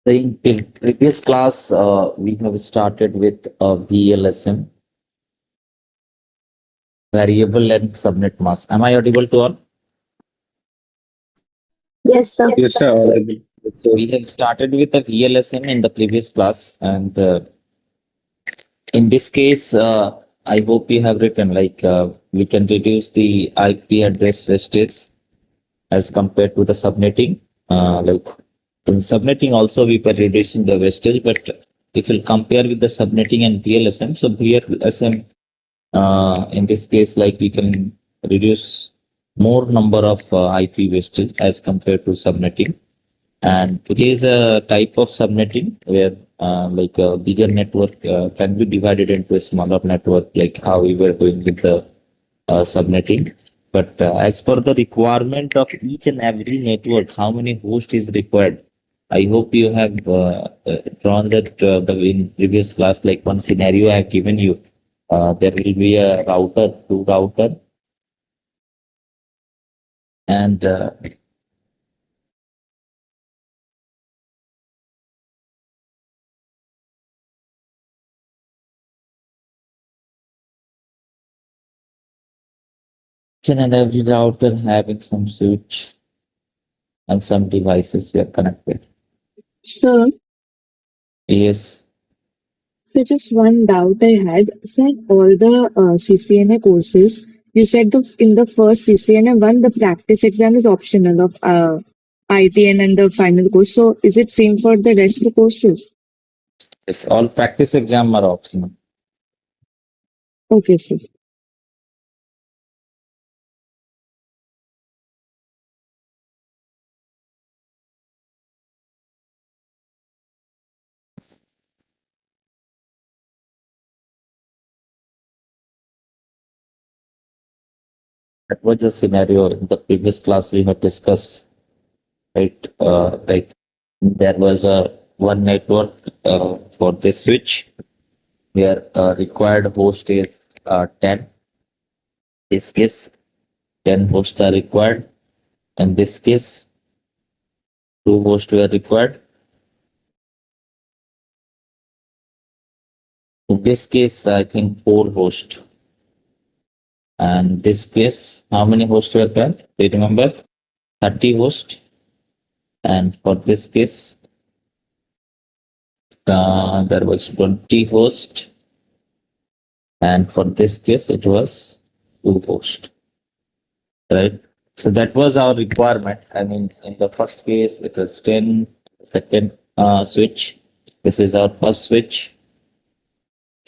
So in previous class, we have started with VLSM, variable length subnet mask. Am I audible to all? Yes, sir. Yes, sir. Audible. So we have started with the VLSM in the previous class, and in this case, I hope you have written like we can reduce the IP address wastage as compared to the subnetting. Like in subnetting, also we were reducing the wastage, but if you compare with the subnetting and VLSM, so VLSM in this case, like we can reduce more number of IP wastage as compared to subnetting. And it is a type of subnetting where like a bigger network can be divided into a smaller network, like how we were doing with the subnetting. But as per the requirement of each and every network, how many hosts is required? I hope you have drawn that in previous class, like one scenario I have given you. There will be a router, two router, and each and every router having some switch and some devices were connected. Sir, Yes, so just one doubt I had. Sir, all the CCNA courses, you said in the first CCNA one, the practice exam is optional of ITN and the final course. So is it same for the rest of the courses? yes, all practice exam are optional. Okay, sir. That was the scenario in the previous class we have discussed, right? Like there was a one network for this switch where required host is 10. This case, 10 hosts are required. In this case, two hosts were required. In this case, I think four hosts. And this case, how many hosts were there? Do you remember? 30 hosts. And for this case, there was 20 hosts. And for this case, it was two hosts. Right? So that was our requirement. I mean, in the first case, it was 10, second switch. This is our first switch.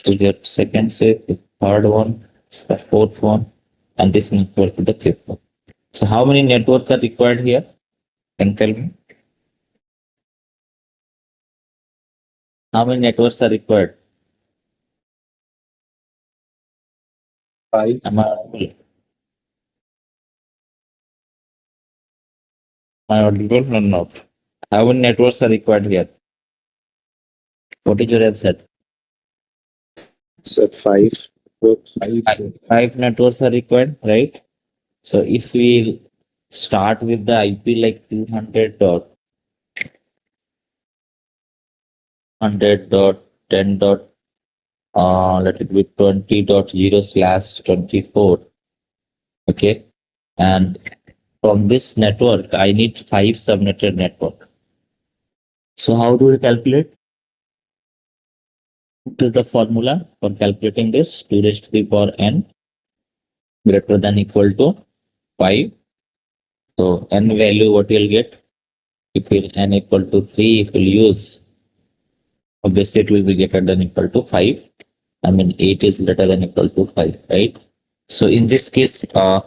To the second switch, the third one, the fourth one, and this network to the fifth one. So how many networks are required here? Can you tell me? How many networks are required? Five. Am I audible? Am I audible or not? How many networks are required here? What is your answer? So five. Five, Five sir. five networks are required, right? So if we start with the IP like 200.100.10. Let it be 20.0/24. Okay. And from this network, I need five subnetted network. So how do we calculate? What is the formula for calculating this? 2 raised to the power n greater than equal to 5. So n value what you'll get? If you n equal to 3, if you'll use, obviously it will be greater than equal to 5. I mean 8 is greater than equal to 5, right? So in this case, 8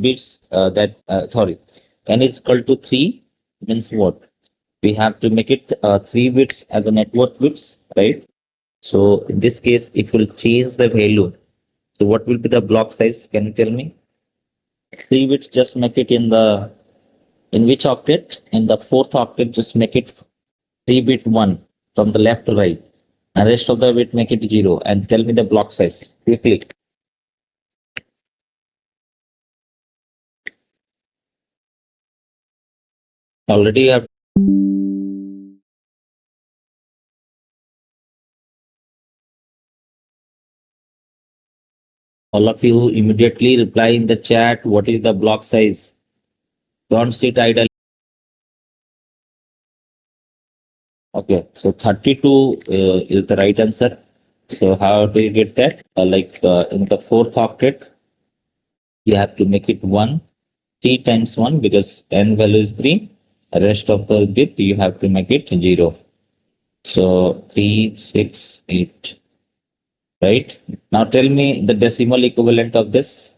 bits sorry, n is equal to 3 means what? We have to make it 3 bits as the network bits, right? So in this case, if we'll change the value, so what will be the block size? Can you tell me? 3 bits, just make it in which octet? In the fourth octet, just make it 3-bit 1 from the left to right. And rest of the bit make it 0. And tell me the block size quickly. Already you have All of you immediately reply in the chat. What is the block size? Don't sit idle. Okay, so 32 is the right answer. So how do you get that? In the fourth octet, you have to make it 1, 3 times 1 because n value is 3. The rest of the bit you have to make it 0. So 3, 6, 8. Right? Now tell me the decimal equivalent of this.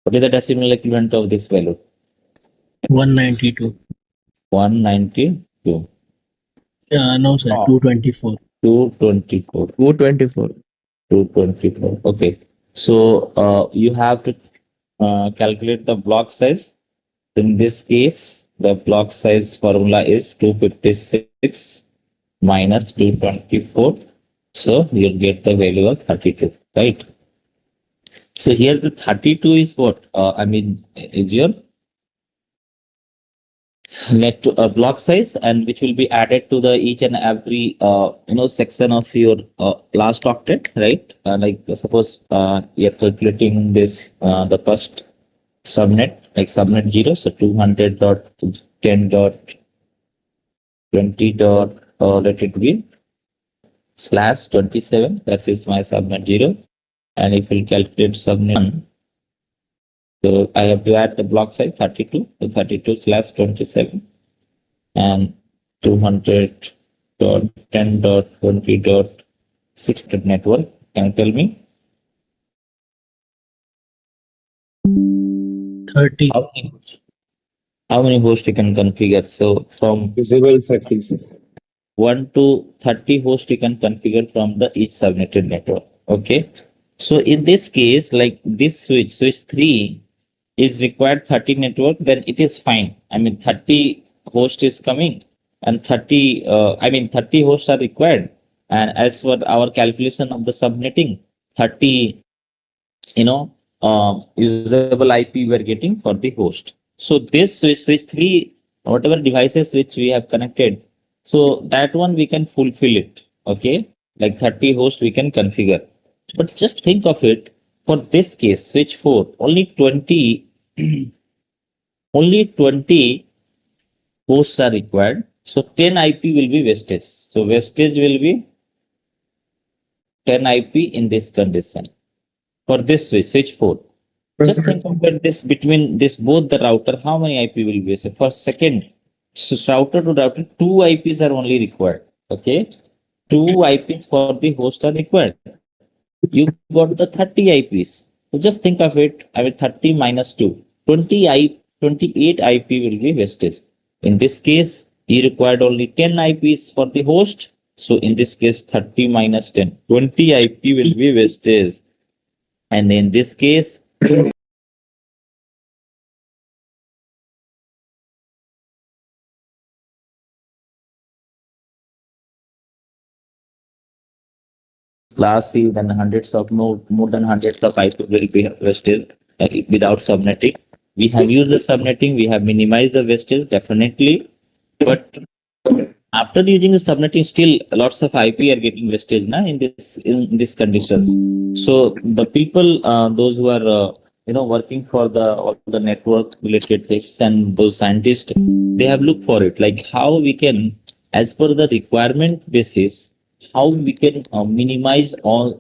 What is the decimal equivalent of this value? 192. 192. No, sir. Oh. 224. 224. 224. 224. Okay. So you have to calculate the block size. In this case, the block size formula is 256 minus 224. So you'll get the value of 32, right? So here the 32 is what? Is your net block size, and which will be added to the each and every section of your last octet, right? Suppose you're calculating this the first subnet, like subnet 0, so 200.10.20 dot let it be slash 27, that is my subnet 0. And if you calculate subnet 1, so I have to add the block size 32, so 32 slash 27 and 200.10.20.6 network. Can you tell me 30. how many hosts you can configure? So from Visible 30, sir. 1 to 30 hosts you can configure from the each subnetted network. Okay. So in this case, like this switch 3 is required 30 network, then it is fine. 30 host is coming and 30 hosts are required. And as for our calculation of the subnetting, 30, usable IP we are getting for the host. So this switch 3, whatever devices which we have connected, so that one we can fulfill it. Okay. Like 30 hosts we can configure. But just think of it, for this case, switch 4, only 20 only 20 hosts are required. So 10 IP will be wastage. So wastage will be 10 IP in this condition. For this switch 4. Just think about this between this both the router, how many IP will be wasted? For second, so router to router, 2 IPs are only required. Okay. 2 IPs for the host are required. You got the 30 IPs. So just think of it. 30 minus 2. 28 IP will be wastage. In this case, you required only 10 IPs for the host. So in this case, 30 minus 10. 20 IP will be wastage. And in this case, class C, then hundreds of more than hundreds of IP will be wasted without subnetting. We have used the subnetting, we have minimized the wastage definitely, but after using the subnetting, still lots of IP are getting wastage now in these conditions. So the people, those who are working for the all the network related things and those scientists, they have looked for it, like how we can, as per the requirement basis, how we can minimize all.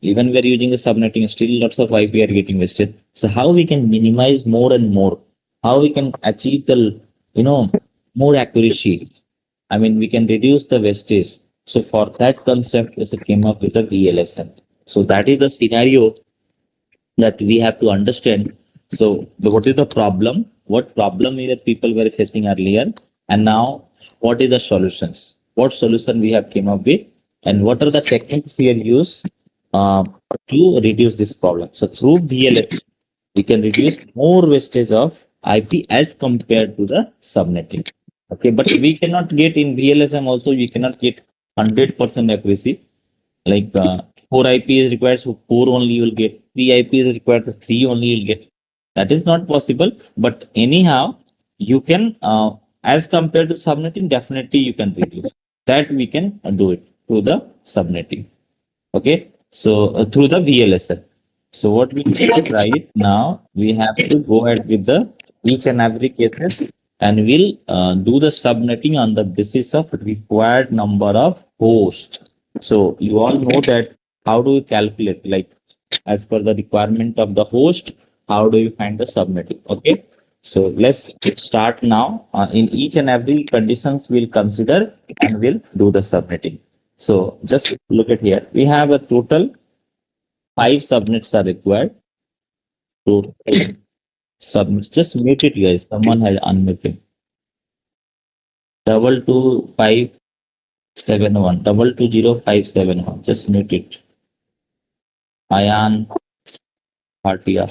Even we're using the subnetting, still lots of IP are getting wasted. So how we can minimize more and more, how we can achieve the more accuracy. We can reduce the wastage. So for that concept, we came up with a VLSM. So that is the scenario that we have to understand. So what is the problem? What problem that people were facing earlier, and now what is the solutions? What solution we have came up with, and what are the techniques we have used uh, to reduce this problem? So through VLSM, we can reduce more wastage of IP as compared to the subnetting. Okay, but we cannot get in VLSM also, we cannot get 100% accuracy. Like 4 IP is required, so 4 only you will get. 3 IP is required, so 3 only you will get. That is not possible. But anyhow, you can, as compared to subnetting, definitely you can reduce. That we can do it through the subnetting. Okay. So through the VLSL. So what we did right now, we have to go ahead with the each and every cases, and we'll do the subnetting on the basis of required number of hosts. So you all know that how do you calculate, like as per the requirement of the host, how do you find the subnetting? Okay. So let's start now. In each and every conditions we'll consider and we'll do the subnetting. So just look at here. We have a total 5 subnets are required to submit. Just mute it, guys. Someone has unmuted. 22571. 220571. Just mute it. Ayan Bhatia.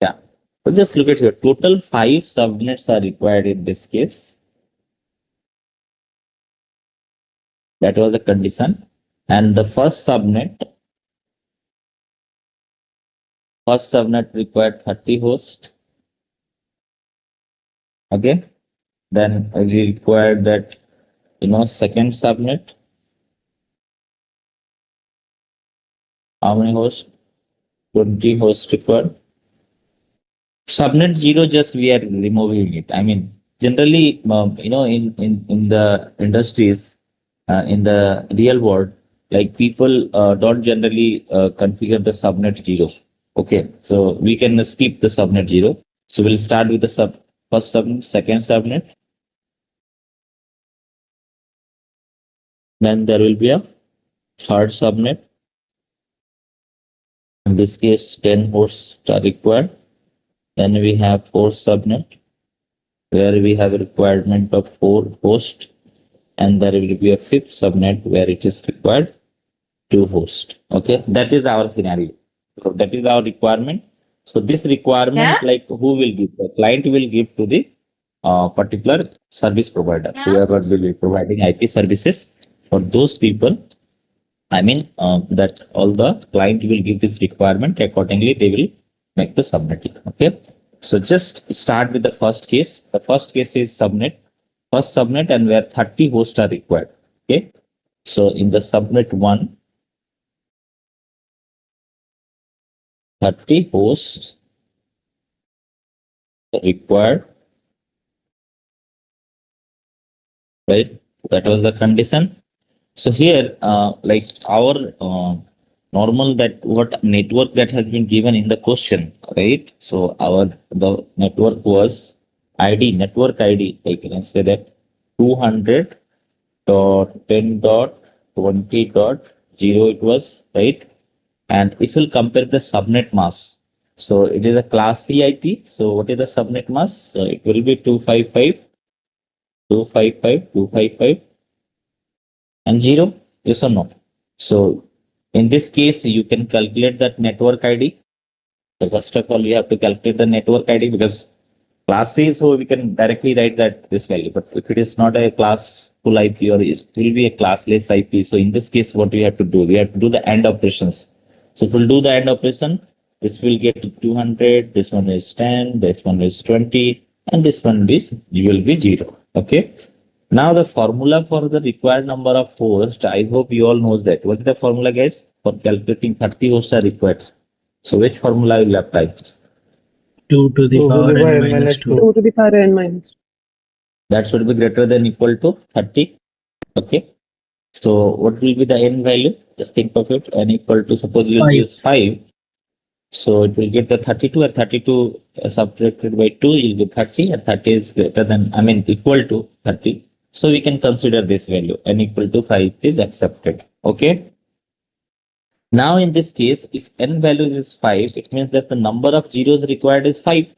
Yeah. So just look at here. Total 5 subnets are required in this case. That was the condition. And the first subnet required 30 hosts. Okay. Then we required that, second subnet. How many hosts? 20 hosts required. Subnet 0, just we are removing it. I mean, generally, in the industries, in the real world, like people don't generally configure the subnet 0. Okay, so we can skip the subnet 0. So we'll start with the first subnet, second subnet. Then there will be a third subnet. In this case, 10 hosts are required. Then we have fourth subnet, where we have a requirement of 4 hosts, and there will be a fifth subnet where it is required 2 hosts. Okay, that is our scenario. So that is our requirement. So this requirement, like who will give? The client will give to the particular service provider, whoever will be providing IP services. For those people, I mean that all the client will give this requirement. Accordingly, they will make the subnetting. Okay. So just start with the first case. The first case is first subnet, and where 30 hosts are required. Okay. So in the subnet 1, 30 hosts required, right? That was the condition. So here, like our normal, that what network that has been given in the question, right? So the network was network ID, like you can say that 200.10.20.0 it was, right? And if you'll compare the subnet mask, so it is a class C IP. So what is the subnet mask? So it will be 255, and 0. Yes or no? So in this case, you can calculate that network ID. So first of all, you have to calculate the network ID, because class C, so we can directly write that this value. But if it is not a class full IP, or it will be a classless IP, so in this case, what we have to do? We have to do the AND operations. So if we'll do the AND operation, this will get to 200, this one is 10, this one is 20, and this one will be 0. Okay. Now the formula for the required number of hosts, I hope you all knows that. What is the formula, guys? For calculating 30 hosts are required. So which formula will apply? 2 to the 2 to power the power n n minus minus 2. 2. 2 to the power n minus. That should be greater than equal to 30. Okay. So what will be the n value? Just think of it. N equal to, suppose you 5. use 5. So it will get the 32, and 32 subtracted by 2, you'll get 30, and 30 is greater than, I mean, equal to 30. So we can consider this value, n equal to 5 is accepted. Okay. Now in this case, if n value is 5, it means that the number of zeros required is 5.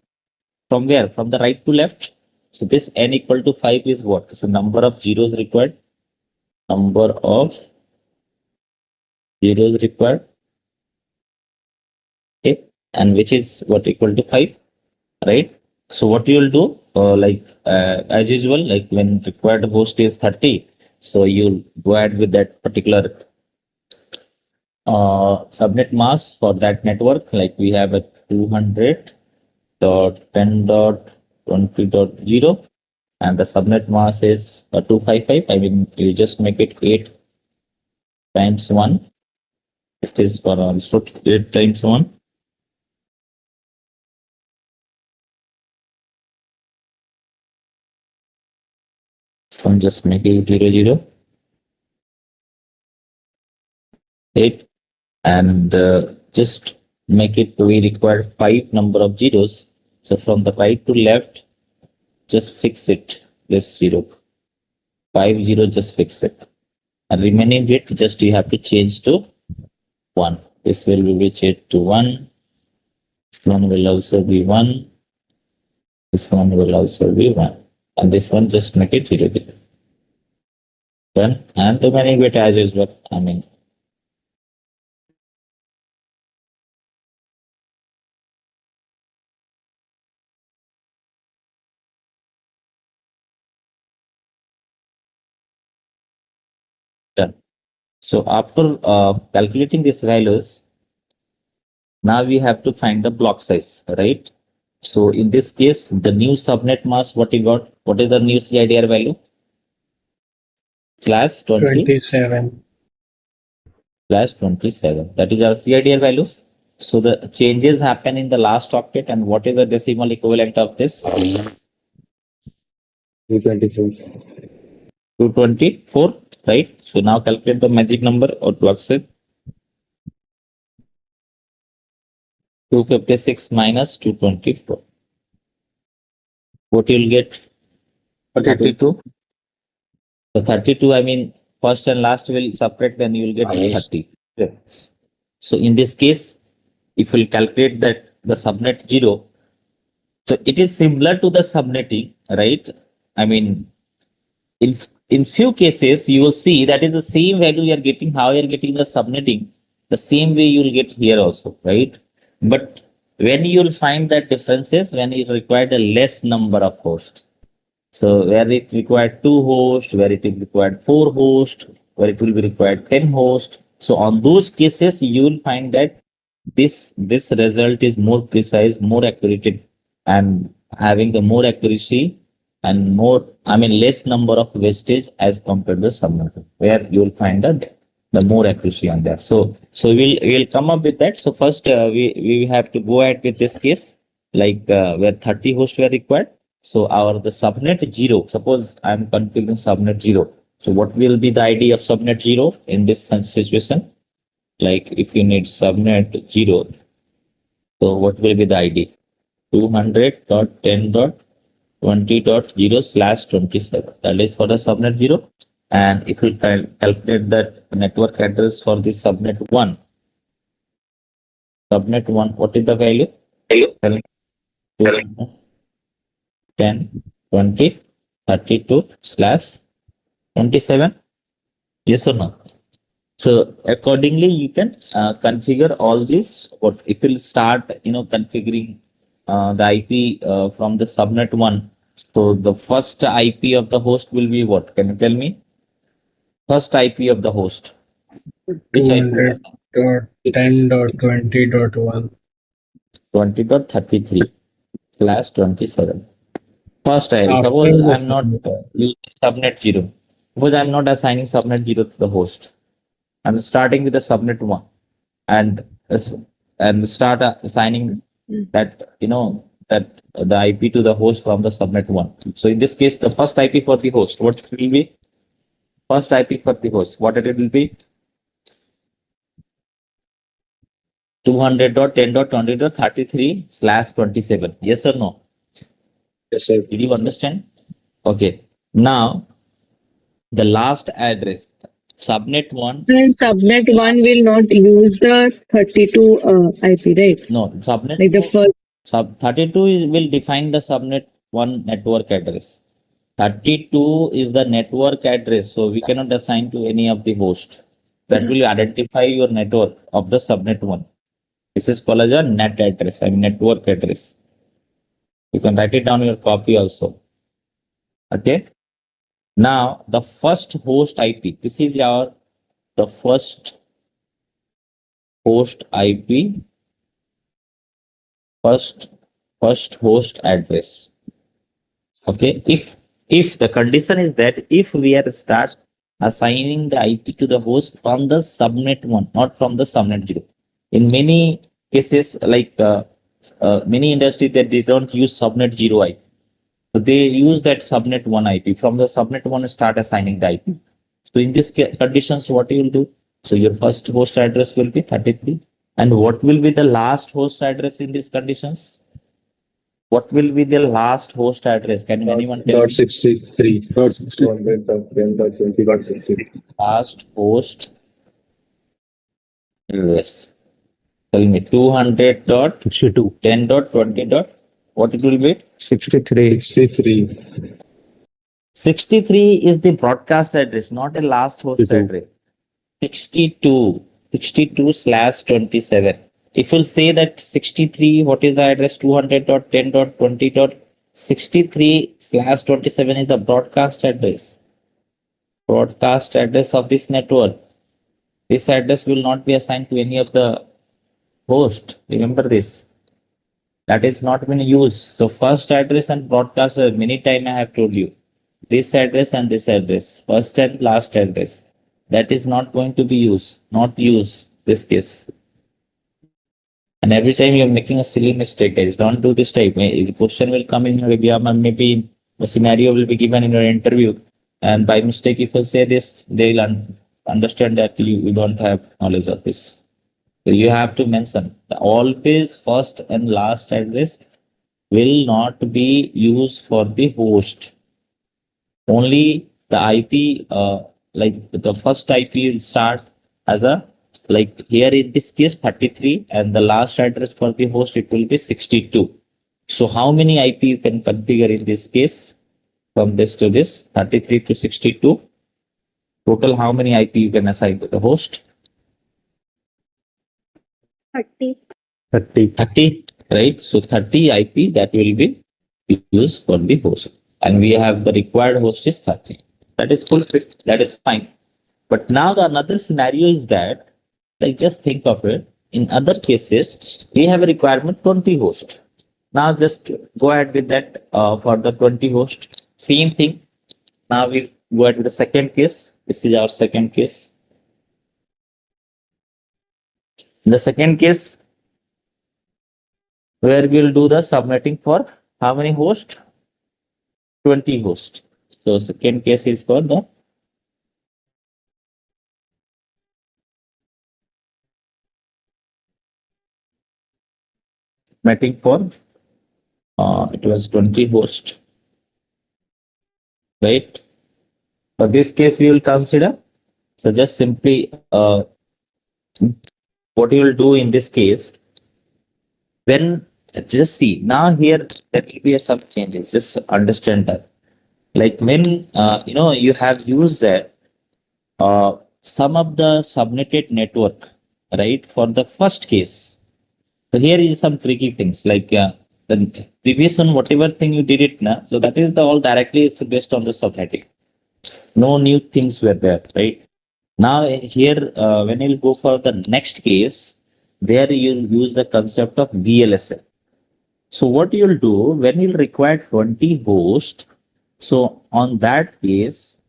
From where? From the right to left. So this n equal to 5 is what? So number of zeros required. Number of zeros required. Okay. And which is what, equal to 5, right? So what you will do, as usual, like when required host is 30, so you'll go ahead with that particular subnet mask for that network. Like we have a 200.10.20.0, 20.0, and the subnet mask is 255. I mean, you just make it 8 times 1. It is for 8 times 1. So I'm just make it 0, 8, and just make it, we require 5 number of zeros. So from the right to left, just fix it, this 0. 5 0, just fix it. And remaining bit, just you have to change to 1. This will be changed to 1. This one will also be 1. This one will also be 1. And this one just make it 0 bit. Done. And remaining bit as usual. I mean, done. So after calculating these values, now we have to find the block size, right? So in this case, the new subnet mask, what you got? What is the new CIDR value? Slash 20 27. slash 27. That is our CIDR values. So the changes happen in the last octet, and what is the decimal equivalent of this? 224. 224, right? So now calculate the magic number or block size. 256 minus 224. What you'll get? 32. So 32, I mean, first and last will separate, then you will get 30. Okay. So in this case, if you calculate that the subnet 0, so it is similar to the subnetting, right? I mean, in few cases, you will see that is the same value you are getting, how you are getting the subnetting, the same way you will get here also, right? But when you will find that differences, when you require a less number of hosts. So where it required 2 hosts, where it required 4 hosts, where it will be required 10 hosts. So on those cases, you will find that this result is more precise, more accurate, and having the more accuracy and more, I mean, less number of wastage as compared to subnet, where you will find the more accuracy on that. So we'll come up with that. So first we have to go ahead with this case, like where 30 hosts were required. So our the subnet 0. Suppose I'm configuring subnet 0. So what will be the ID of subnet 0 in this situation? Like if you need subnet 0, so what will be the ID? 200.10.20.0/27. That is for the subnet 0. And if we calculate that network address for the subnet 1, what is the value? Tell me. 10.20.32/27. Yes or no? So accordingly, you can configure all this. What if you'll start, configuring the IP from the subnet 1. So the first IP of the host will be what? Can you tell me? First IP of the host. Which IP will assign? 200.10.20.1. 20.33/27. First IP. After Suppose the I'm not subnet. using subnet 0. Suppose I'm not assigning subnet 0 to the host. I'm starting with the subnet 1, and start assigning that, that the IP to the host from the subnet 1. So in this case, the first IP for the host, what it will be? First IP for the host, what it will be? 200.10.20.33/27. Yes or no? Yes, sir. Did you understand? Okay. Now the last address, subnet 1. And subnet 1 will not use the 32 IP, right? No, subnet Like the first. sub 32 will define the subnet 1 network address. 32 is the network address, so we cannot assign to any of the host. That will identify your network of the subnet 1. This is called as a net address, I mean network address. You can write it down in your copy also. Okay. Now the first host IP. This is the first host IP, first host address. Okay, if the condition is that if we are start assigning the IP to the host from the subnet one, not from the subnet zero. In many cases, like many industries that they don't use subnet zero IP, so they use that subnet one IP. From the subnet one, start assigning the IP. So in these conditions, what you will do? So your first host address will be 33, and what will be the last host address in these conditions? What will be the last host address? Can anyone tell Dot me? 63. Dot 200 dot 10 dot 20 dot 60. Last host address. Tell me 200 dot 62. 10 dot 20 dot. What it will be? 63. 63. 63 is the broadcast address, not a last host 62. address. 62. 62 slash 27. If you'll say that 63, what is the address? 200 dot 10 dot 20 dot 63 slash 27 is the broadcast address. Broadcast address of this network. This address will not be assigned to any of the host. Remember this. That is not been used. So first address and broadcast, many time I have told you. This address and this address, first and last address. That is not going to be used. Not used this case. And every time you're making a silly mistake, guys, don't do this type. The question will come in your exam, and maybe a scenario will be given in your interview. And by mistake, if you say this, they'll understand that you don't have knowledge of this. So you have to mention always first and last address will not be used for the host. Only the IP, like the first IP will start as a, like here in this case 33, and the last address for the host it will be 62. So how many IP you can configure in this case from this to this 33 to 62? Total how many IP you can assign to the host? 30. 30. 30, right? So 30 IP that will be used for the host. And we have the required host is 30. That is fulfilled. That is fine. But now the another scenario is that, like just think of it. In other cases, we have a requirement 20 host. Now just go ahead with that for the 20 host. Same thing. Now we go ahead with the second case. This is our second case. In the second case, where we'll do the subnetting for how many hosts? 20 hosts. So second case is for the subnetting for it was 20 hosts, right? For this case, we will consider. So just simply what you will do in this case, when just see now here there will be some changes. Just understand that. Like when you have used that some of the subnetted network, right? For the first case. So here is some tricky things like the previous one, whatever thing you did it now. So that is the all directly is based on the subnetting. No new things were there, right? Now here, when you'll go for the next case, there you'll use the concept of VLSL. So what you'll do when you'll require 20 hosts, so on that case,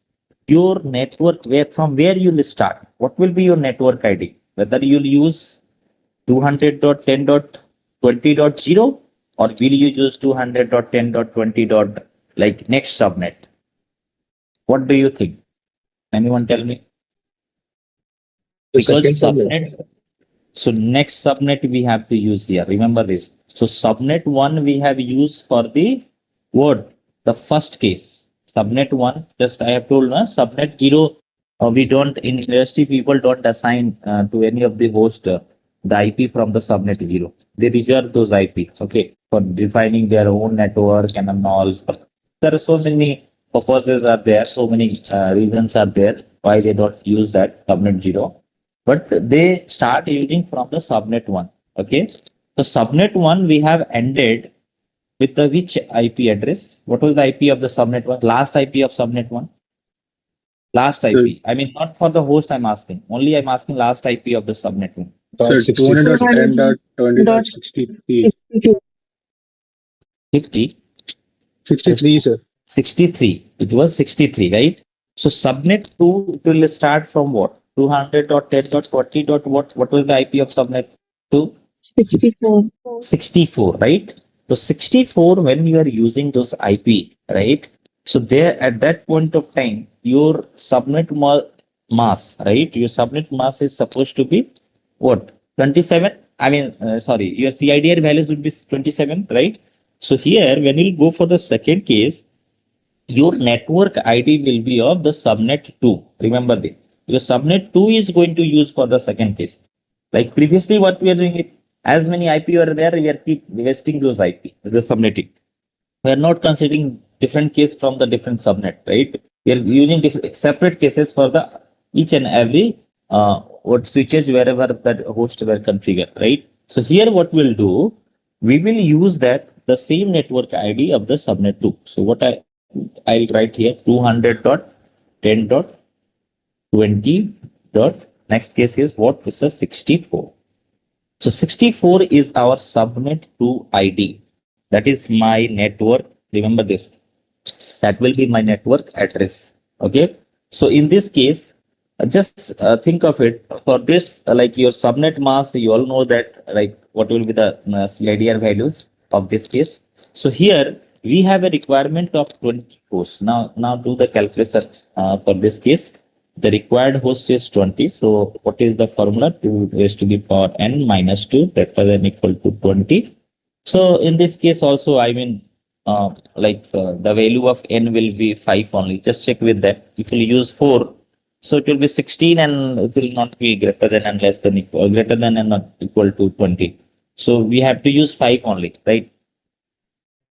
your network where from where you'll start, what will be your network ID? Whether you'll use 200.10.20.0 or will you use 200.10.20. Like next subnet? What do you think? Anyone tell me? The Because second subnet. subnet, so next subnet we have to use here. Remember this. So subnet one we have used for the word, the first case. Subnet one, just I have told subnet zero. We don't in industry people don't assign to any of the host the IP from the subnet zero. They reserve those IP, okay, for defining their own network and all. There are so many purposes are there, so many reasons are there why they don't use that subnet zero, but they start using from the subnet one. Okay, so subnet one we have ended with the which IP address? What was the IP of the subnet one? Last IP of subnet one. Last So, IP. I mean, not for the host. I'm asking. Only I'm asking last IP of the subnet one. dot 200.10.20.60. 200.62. 50. 63, sir. 63. It was 63, right? So subnet 2 it will start from what? 200.10.40. What was the IP of subnet 2? 64. 64, right? So 64, when you are using those IP, right? So there at that point of time, your mass, right? Your subnet mass is supposed to be what? 27? I mean, sorry, your CIDR values would be 27, right? So here, when you go for the second case, your network ID will be of the subnet 2. Remember this. Your subnet 2 is going to use for the second case. Like previously, what we are doing it, as many IP are there, we are keep wasting those IP, the subnetting. We are not considering different case from the different subnet, right? We are using different separate cases for the each and every what switches wherever that host were configured, right? So here what we'll do, we will use that the same network ID of the subnet 2. So what I'll write here 200.10.20 dot next case is what is a 64. So 64 is our subnet to ID. That is my network. Remember this. That will be my network address. Okay. So in this case, just think of it for this, like your subnet mask, you all know that like what will be the CIDR values of this case. So here we have a requirement of 20 hosts. Now do the calculation for this case. The required host is 20. So what is the formula? 2 raised to the power n minus 2, that was n equal to 20. So in this case also, I mean, the value of n will be 5 only. Just check with that. If you use 4, so it will be 16 and it will not be greater than and less than equal, greater than and not equal to 20. So we have to use 5 only, right?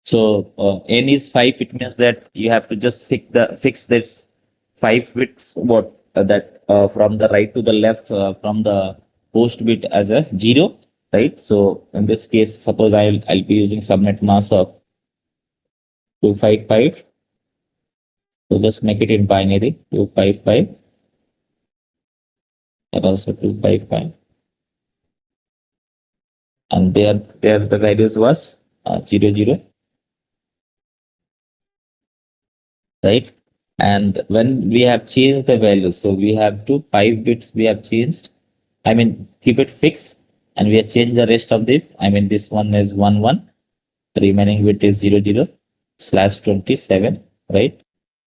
So n is 5. It means that you have to just fix this 5 bits what that from the right to the left from the host bit as a 0, right? So in this case, suppose I'll be using subnet mask of 255. So just make it in binary 255 and also 255. And there the values was 00, right? And when we have changed the value, so we have to 5 bits we have changed. I mean, keep it fixed and we have changed the rest of it. I mean, this one is 1, the remaining bit is 00 slash 27, right?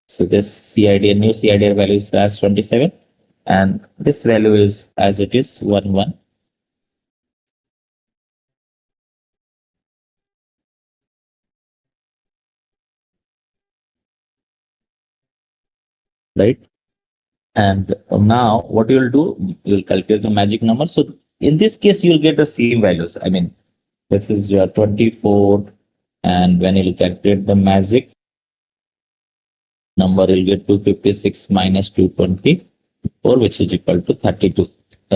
So this CID, new CID value is slash 27, and this value is as it is 1, right? And now what you'll do, you'll calculate the magic number. So in this case, you'll get the same values. I mean, this is your 24, and when you'll calculate the magic number, you'll get 256 minus 224, which is equal to 32,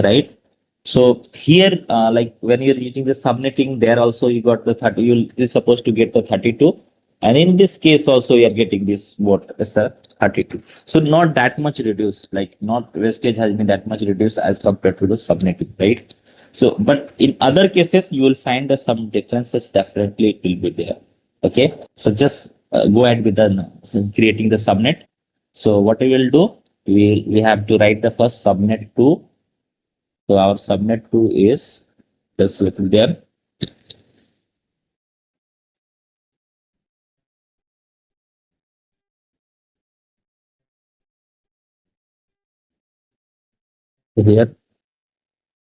right? So here, like when you're using the subnetting, there also you got the 30. You're supposed to get the 32, and in this case also you are getting this what is a 32. So not that much reduced. Like not wastage has been that much reduced as compared to the subnetting, right? So, but in other cases you will find that some differences definitely it will be there. Okay, so just go ahead with the creating the subnet. So what we will do, we have to write the first subnet to. So our subnet 2 is just written there. Here,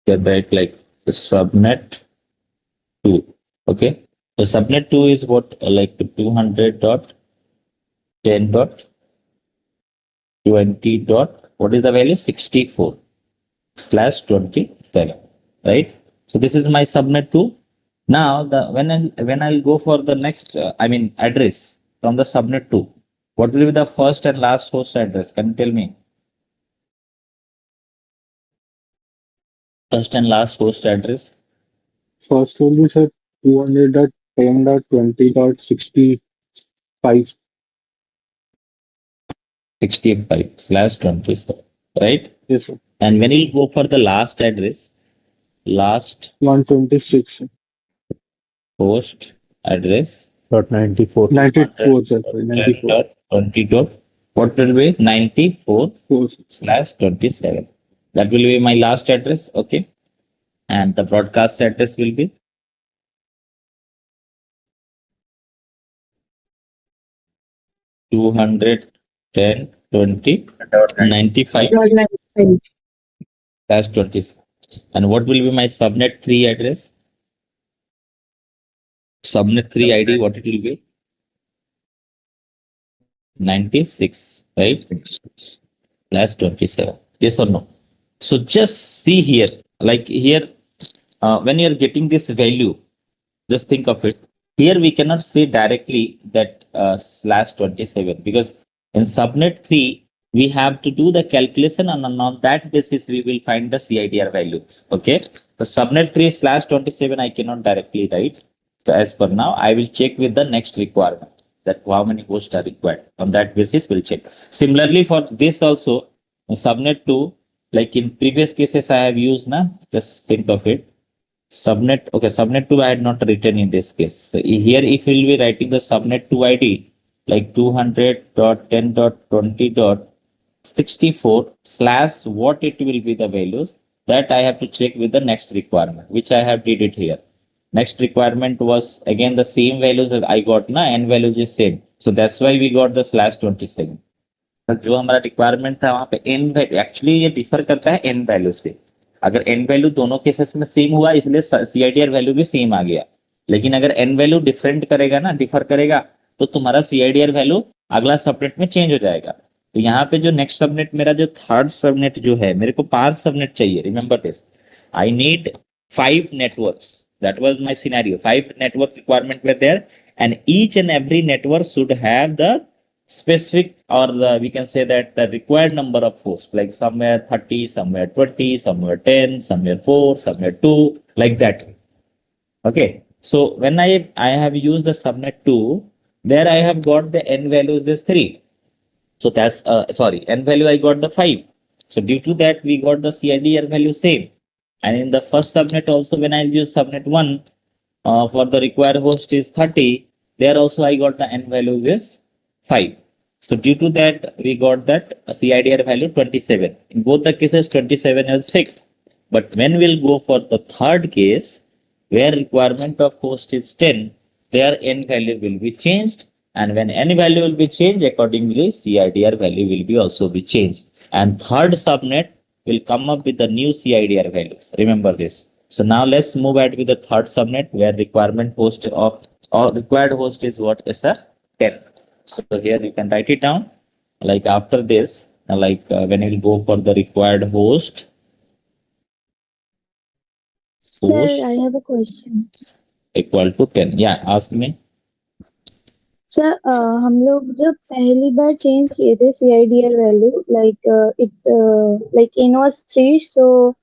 get that like the subnet 2. Okay. The subnet 2 is what like 200.10.20 dot what is the value? 64 slash 27. Right. So this is my subnet 2. Now the when I'll go for the next I mean address from the subnet 2, what will be the first and last host address? Can you tell me? First and last host address. First will be, sir, 200.10.60.65. 65 slash 27, right? Yes, sir. And when you go for the last address, last 126. host address, .94. 94, sir. Sorry, 94. 20 dot, what will be 94 Four. slash 27. That will be my last address. Okay. And the broadcast address will be 210 20 95 Dot 95. slash 27. And what will be my subnet 3 address? Subnet 3 ID, what it will be? 96, right? Slash 27. Yes or no? So just see here, like here, when you're getting this value, just think of it. Here we cannot say directly that slash 27 because in subnet 3, we have to do the calculation and on that basis we will find the CIDR values. Okay. So subnet 3 slash 27 I cannot directly write. So as per now, I will check with the next requirement that how many hosts are required. On that basis, we'll check. Similarly, for this also, subnet 2, like in previous cases I have used, just think of it. Subnet, okay, subnet 2 I had not written in this case. So here, if we will be writing the subnet 2 ID, like 200.10.20.64 slash what it will be the values, that I have to check with the next requirement, which I have did it here. Next requirement was again the same values that I got, n values is same. So that's why we got the slash 27. तो जो हमारा requirement था वहां पे N value actually ये differ करता है N value से। अगर एन वैल्यू दोनों केसेस में सेम हुआ इसलिए सीआईडीआर वैल्यू भी सेम आ गया, लेकिन अगर एन वैल्यू डिफरेंट करेगा डिफर करेगा तो तुम्हारा सीआईडीआर वैल्यू अगला सबनेट में चेंज हो जाएगा। तो यहाँ पे जो नेक्स्ट सबनेट मेरा जो थर्ड सबनेट जो है, मेरे को 5 सबनेट चाहिए। Remember this, I need 5 networks. That was my scenario. 5 network requirement were there and each and every network should have the specific or we can say that the required number of hosts, like somewhere 30, somewhere 20, somewhere 10, somewhere 4, somewhere 2, like that. Okay, so when I have used the subnet 2, there I have got the n values this 3. So that's sorry, n value I got the 5. So due to that we got the CIDR value same. And in the first subnet also, when I use subnet 1 for the required host is 30, there also I got the n values is 5. So due to that, we got that CIDR value 27. In both the cases, 27 is fixed. But when we'll go for the third case, where requirement of host is 10, their n value will be changed. And when n value will be changed, accordingly, CIDR value will be also be changed. And third subnet will come up with the new CIDR values. Remember this. So now let's move ahead with the third subnet where requirement host of or required host is what is a 10. So here you can write it down. Like after this, when you go for the required host. Sir, Host I have a question. equal to 10. Yeah, ask me. Sir हम लोग जब पहली बार change किए थे CIDR value like in was 3 सो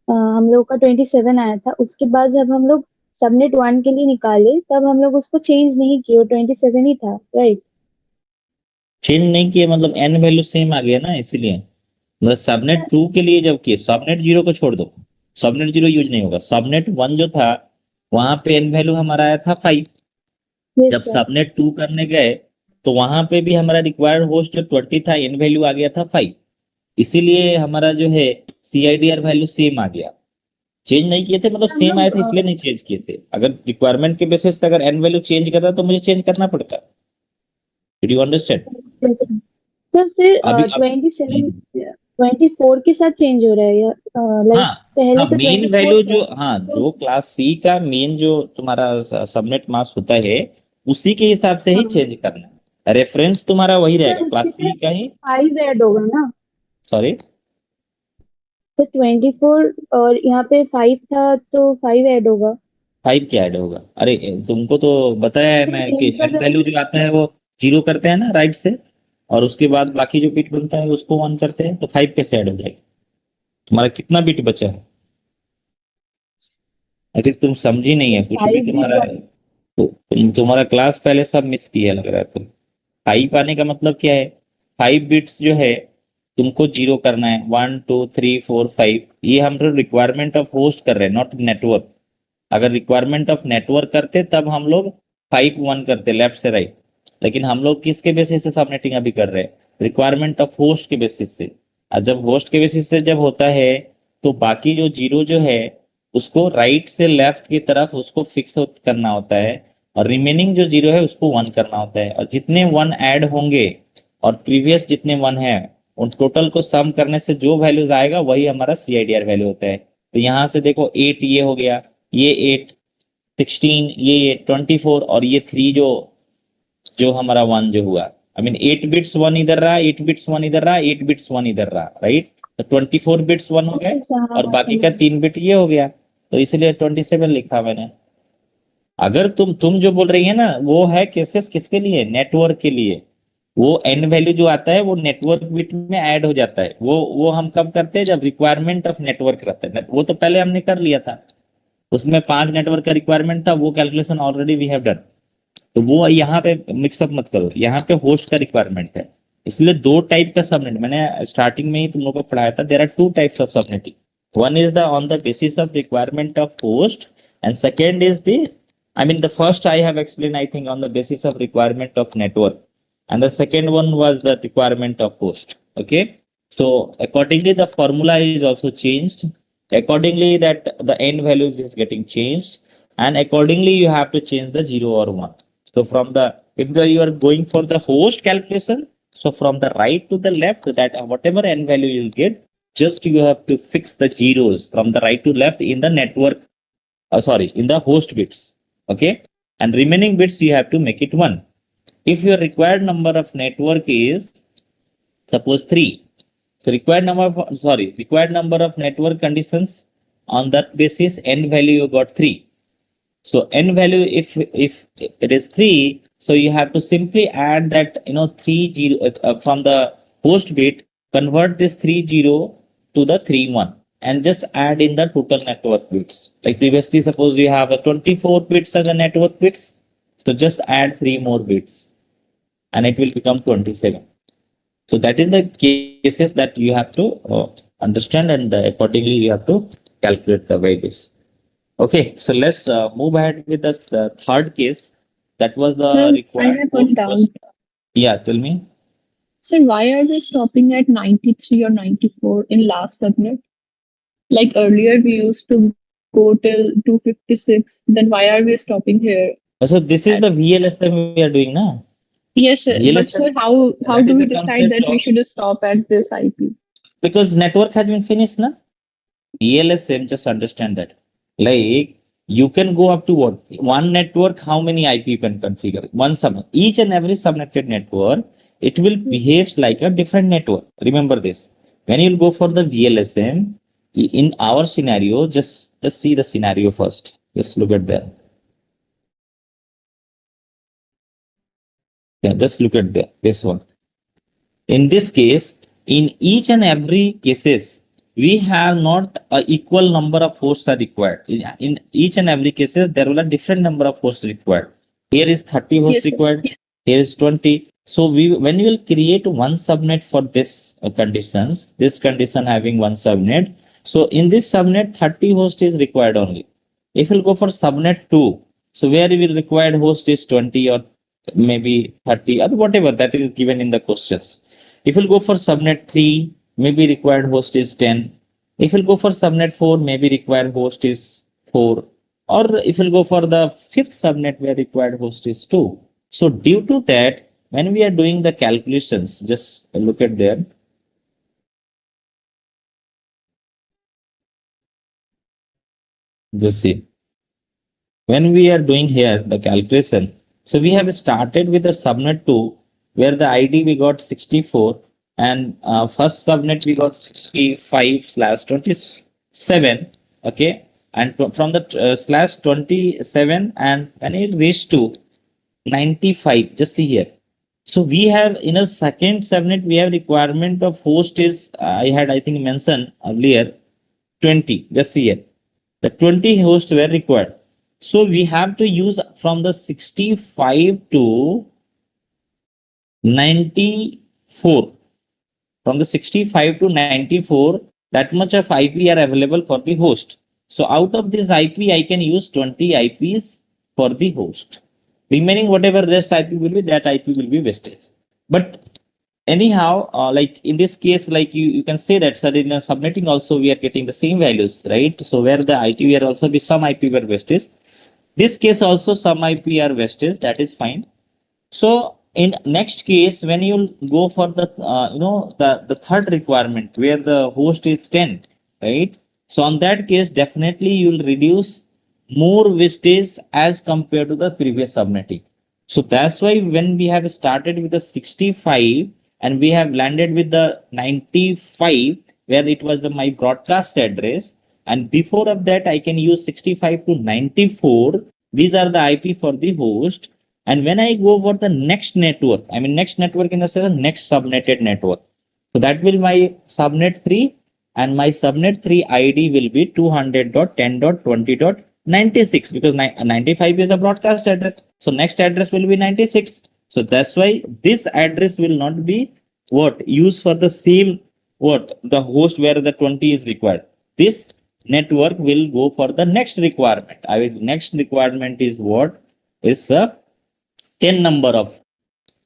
हम लोग का 27 आया था। उसके बाद जब हम लोग सबनेट 1 के लिए निकाले तब हम लोग उसको चेंज नहीं किए, 27 ही था, राइट? चेंज नहीं किया मतलब n वैल्यू सेम आ गया ना, इसीलिए। मतलब सबनेट 2 के लिए जब किए, सबनेट 0 को छोड़ दो, सबनेट 0 यूज नहीं होगा। सबनेट 1 जो था वहां पे n वैल्यू हमारा आया था 5। यस जब सर। सबनेट 2 करने गए तो वहां पे भी हमारा रिक्वायर्ड होस्ट जो 20 था, n वैल्यू आ गया था 5। इसीलिए हमारा जो है CIDR वैल्यू सेम आ गया। चेंज नहीं किए थे मतलब हम सेम आए थे, लोग इसलिए नहीं चेंज किए थे। अगर रिक्वायरमेंट के बेसिस पे अगर n वैल्यू चेंज करता तो मुझे चेंज करना पड़ता। Did you understand? सर फिर अभी 27 24 के साथ चेंज हो रहा है या लाइक हाँ पहले हाँ, तो मेन 24 वैल्यू जो, था हाँ, तो जो क्लास सी का मेन जो तुम्हारा सबनेट मास्क होता है उसी के हिसाब से ही हाँ चेंज करना है। रेफरेंस तुम्हारा वही रहेगा, सर क्लास उसके सी साथ का ही। 5 ऐड होगा ना? सॉरी, तो 24 और यहाँ पे 5 था तो 5 ऐड होगा। 5 क्या ऐड होगा? अरे तुमको तो बताया है तो मैं कि यहीं एन पर वैल्यू जो आता है वो 0 करते हैं ना राइट से, और उसके बाद बाकी जो बिट बनता है उसको 1 करते हैं, तो 5 कैसे ऐड हो जाएगा? तुम्हारा कितना बिट बचा है? अरे तुम समझी नहीं है कुछ भी 5 भी तुम्हारा है। तो तुम्हारा क्लास पहले सब मिस किया लग रहा है तुम। 5 आने का मतलब क्या है? 5 बिट्स जो है तुमको 0 करना है। 1 2 3 4 5, ये हम लोग रिक्वायरमेंट ऑफ होस्ट कर रहे हैं, नॉट नेटवर्क। अगर रिक्वायरमेंट ऑफ नेटवर्क करते तब हम लोग 5 1 करते लेफ्ट से राइट, लेकिन हम लोग किसके बेसिस से सबनेटिंग अभी कर रहे हैं? रिक्वायरमेंट ऑफ होस्ट के बेसिस से। और जब होस्ट के बेसिस से जब होता है तो बाकी जो जीरो जो है उसको राइट से लेफ्ट की तरफ उसको फिक्स करना होता है, और रिमेनिंग जो जीरो है उसको 1 करना होता है, और जितने 1 ऐड होंगे और प्रीवियस जितने 1 है उन टोटल को सम करने से जो वैल्यूज आएगा वही हमारा सीआईडीआर वैल्यू होता है। तो यहाँ से देखो 8 ये हो गया, ये 8, 16, ये 24, और ये 3 जो जो हमारा 1 जो हुआ, आई मीन 8 बिट्स 1 इधर रहा, 8 बिट्स 1 इधर रहा, 8 बिट्स 1 इधर रहा, राइट। तो 24 बिट्स 1 हो गए और बाकी का 3 बिट ये हो गया, तो इसलिए 27 लिखा मैंने। अगर तुम जो बोल रही है ना वो है केसेस किसके लिए? नेटवर्क के लिए। वो एन वैल्यू जो आता है वो नेटवर्क बिट में ऐड हो जाता है। वो हम कब करते हैं? जब रिक्वायरमेंट ऑफ नेटवर्क रहता है। वो तो पहले हमने कर लिया था, उसमें 5 नेटवर्क का रिक्वायरमेंट था, वो calculation already we have done. तो वो यहाँ पे मिक्सअप मत करो, यहाँ पे होस्ट का रिक्वायरमेंट है। इसलिए 2 टाइप का सबनेट मैंने स्टार्टिंग में ही तुम लोग को पढ़ाया था। There are 2 types of subnetting. One is the on the basis of requirement of host, and second is the, I mean, the first I have explained, I think, on the basis of requirement of network, and the second one was the requirement of host. Okay, so accordingly, the formula is also changed. Accordingly, that the n values is getting changed, and accordingly, you have to change the 0 or 1. So from the, if the, you are going for the host calculation, so from the right to the left, that whatever n value you'll get, just you have to fix the zeros from the right to left in the network. Sorry, in the host bits. Okay, and remaining bits you have to make it 1. If your required number of network is suppose 3, so required number of network conditions, on that basis n value you got 3. So n value, if it is 3, so you have to simply add that 3 0 from the host bit, convert this 3 0 to the 3 1, and just add in the total network bits. Like previously, suppose you have a 24 bits as a network bits, so just add 3 more bits and it will become 27. So that is the cases that you have to understand, and accordingly you have to calculate the values. Okay, so let's move ahead with the third case. That was the Sir, I required have one host doubt. Yeah, tell me. Sir, why are we stopping at 93 or 94 in last subnet? Like earlier, we used to go till 256. Then why are we stopping here? So this is the VLSM we are doing now. Yes, sir. But VLSM, sir, how that do is we the decide concept that we of, should stop at this IP? because network has been finished now. VLSM, just understand that. Like you can go up to what? One network, how many IP you can configure? One subnet. Each and every subnetted network, it will behaves like a different network. Remember this. When you go for the VLSM, in our scenario, just see the scenario first. Just look at that. Yeah, just look at this one. In this case, in each and every cases, we have not a equal number of hosts are required. In each and every cases, there will a different number of hosts required. Here is 30 hosts Yes, sir. required. Here is 20. So when you will create one subnet for this conditions, this condition having one subnet. So in this subnet, 30 host is required only. If you'll go for subnet 2, so where you will required host is 20 or maybe 30 or whatever that is given in the questions. If you'll go for subnet 3, maybe required host is 10. If you'll go for subnet 4, maybe required host is 4. Or if you'll go for the fifth subnet where required host is 2. So due to that, when we are doing the calculations, just look at there. Just see. When we are doing here the calculation, so we have started with the subnet 2 where the ID we got 64, and first subnet we got 65/27. Okay, and from the /27, and when it reached to 95, just see here. So we have in a second subnet we have requirement of host is I think mentioned earlier 20. Just see here, the 20 hosts were required. So we have to use from the 65 to 94. From the 65 to 94, that much of IP are available for the host. So out of this IP, I can use 20 IPs for the host. Remaining whatever rest IP will be, that IP will be wastage. But anyhow, like in this case, like you can say that, sir, in the subnetting also we are getting the same values, right? So where the IPv also be some IPv wastage. This case also some IP are wastage, that is fine. So in next case, when you go for the the third requirement where the host is 10, right? So on that case, definitely you will reduce more wastage as compared to the previous subnetting. So that's why when we have started with the 65 and we have landed with the 95, where it was my broadcast address, and before of that I can use 65 to 94. These are the IP for the host. And when I go for the next network, I mean next network in the sense next subnetted network. So that will my subnet 3, and my subnet 3 ID will be 200.10.20.96 because 95 is a broadcast address. So next address will be 96. So that's why this address will not be what used for the same what the host where the 20 is required. This network will go for the next requirement. I will next requirement is what is a 10 number of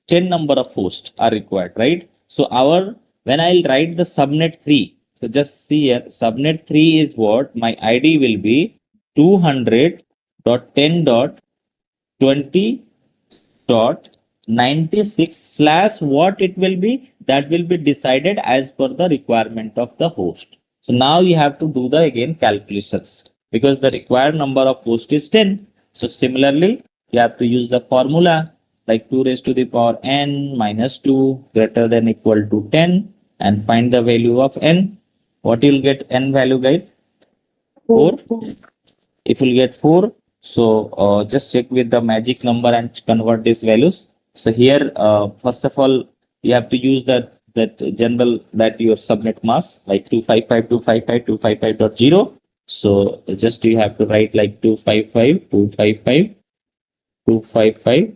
10 number of hosts are required, right? So our when I'll write the subnet 3, so just see here, subnet 3 is what my ID will be 200.10.20.96 slash what it will be, that will be decided as per the requirement of the host. So now you have to do the again calculations because the required number of host is 10. So similarly, you have to use the formula like 2 raised to the power n minus 2 greater than equal to 10 and find the value of n. What you'll get n value, guys? 4. If you'll get 4, so just check with the magic number and convert these values. So here, first of all, you have to use that general that your subnet mask like 255.255.255.0. So just you have to write like 255.255.255.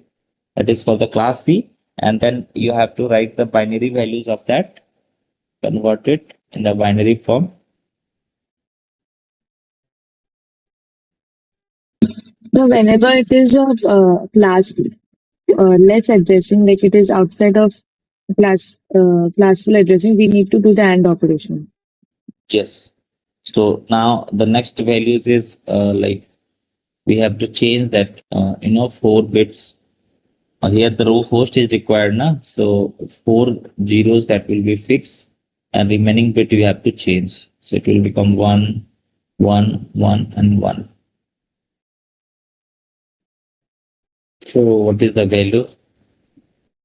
That is for the class C, and then you have to write the binary values of that, convert it in the binary form. So whenever it is a class less addressing, like it is outside of classful addressing, we need to do the AND operation. Yes. So now the next values is like we have to change that 4 bits. Here the row host is required now, so 4 zeros that will be fixed, and remaining bit we have to change. So it will become 1, 1, 1, and 1. So what is the value?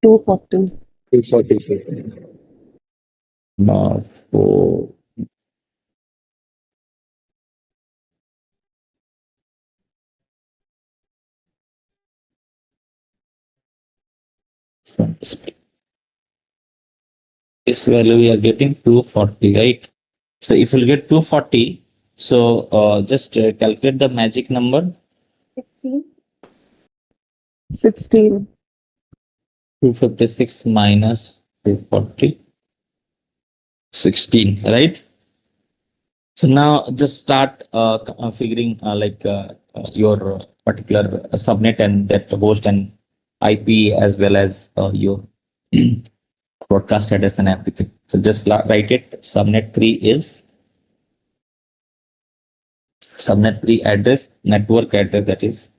240. 240. 4. This value we are getting 240, right? So if you get 240, so just calculate the magic number. 16. 256 minus 240, 16, right? So now just start figuring your particular subnet and that host and IP as well as your broadcast address and everything. So just write it. Subnet 3 is subnet 3 address, network address, that is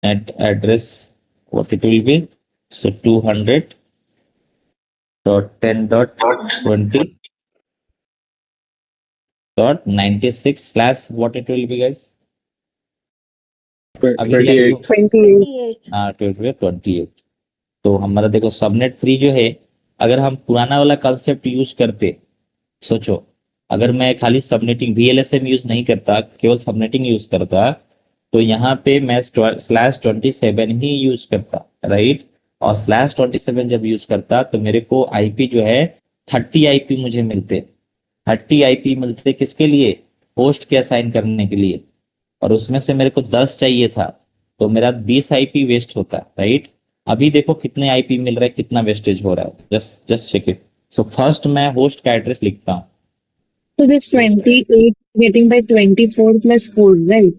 net address, what it will be. So 200.10.20.96 slash what it will be, guys. अभी क्या 28. 28. हाँ 28. तो हमारा देखो subnet 3 जो है, अगर हम पुराना वाला कंसेप्ट यूज करते, सोचो अगर मैं खाली सबनेटिंग VLSM यूज नहीं करता, केवल सबनेटिंग यूज करता, तो यहाँ पे मैं /27 ही यूज करता, राइट? और /27 जब यूज करता तो मेरे को आईपी जो है 30 आईपी मुझे मिलते, 30 आईपी मिलते किसके लिए? होस्ट के असाइन करने के लिए, और उसमें से मेरे को 10 चाहिए था, तो मेरा 20 आईपी वेस्ट होता, राइट? अभी देखो कितने आईपी मिल रहा है, कितना वेस्टेज हो रहा है, just check it. So first मैं होस्ट का एड्रेस लिखता हूँ. So this 28 getting by 24 plus 4, right?